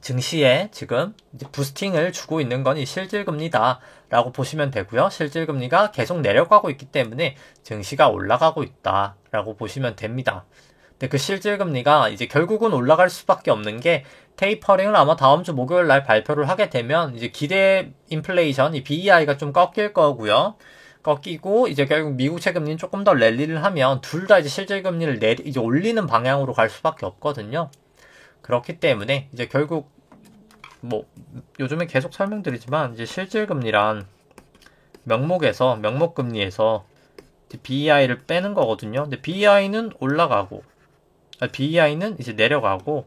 증시에 지금 이제 부스팅을 주고 있는 건 이 실질금리다 라고 보시면 되고요. 실질금리가 계속 내려가고 있기 때문에 증시가 올라가고 있다 라고 보시면 됩니다. 근데 그 실질금리가 이제 결국은 올라갈 수밖에 없는 게 테이퍼링을 아마 다음 주 목요일 날 발표를 하게 되면 이제 기대 인플레이션, 이 BEI가 좀 꺾일 거고요. 꺾이고 이제 결국 미국 채금리는 조금 더 랠리를 하면 둘 다 이제 실질금리를 이제 올리는 방향으로 갈 수밖에 없거든요. 그렇기 때문에 이제 결국 뭐 요즘에 계속 설명드리지만 이제 실질금리란 명목금리에서 BEI를 빼는 거거든요. 근데 BEI는 올라가고 BEI는 이제 내려가고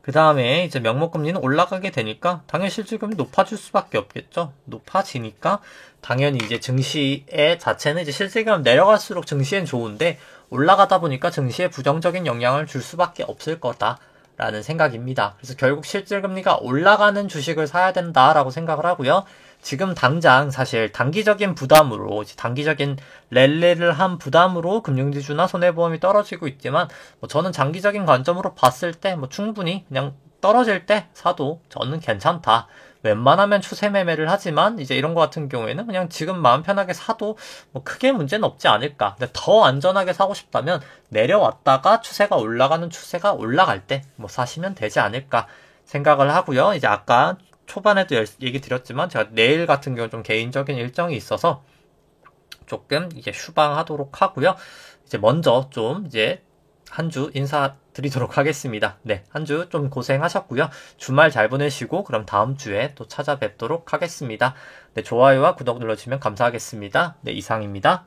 그 다음에 이제 명목금리는 올라가게 되니까 당연히 실질금리 높아질 수밖에 없겠죠. 높아지니까 당연히 이제 증시의 자체는 이제 실질금리 내려갈수록 증시엔 좋은데 올라가다 보니까 증시에 부정적인 영향을 줄 수밖에 없을 거다라는 생각입니다. 그래서 결국 실질금리가 올라가는 주식을 사야 된다라고 생각을 하고요. 지금 당장 사실 단기적인 부담으로 단기적인 랠리를 한 부담으로 금융지주나 손해보험이 떨어지고 있지만 뭐 저는 장기적인 관점으로 봤을 때 뭐 충분히 그냥 떨어질 때 사도 저는 괜찮다. 웬만하면 추세 매매를 하지만 이제 이런 거 같은 경우에는 그냥 지금 마음 편하게 사도 뭐 크게 문제는 없지 않을까. 근데 더 안전하게 사고 싶다면 내려왔다가 추세가 올라갈 때 뭐 사시면 되지 않을까 생각을 하고요. 이제 아까 초반에도 얘기 드렸지만 제가 내일 같은 경우 좀 개인적인 일정이 있어서 조금 이제 휴방하도록 하고요. 이제 먼저 좀 이제 한 주 인사드리도록 하겠습니다. 네, 한 주 좀 고생하셨고요. 주말 잘 보내시고 그럼 다음 주에 또 찾아뵙도록 하겠습니다. 네, 좋아요와 구독 눌러주시면 감사하겠습니다. 네, 이상입니다.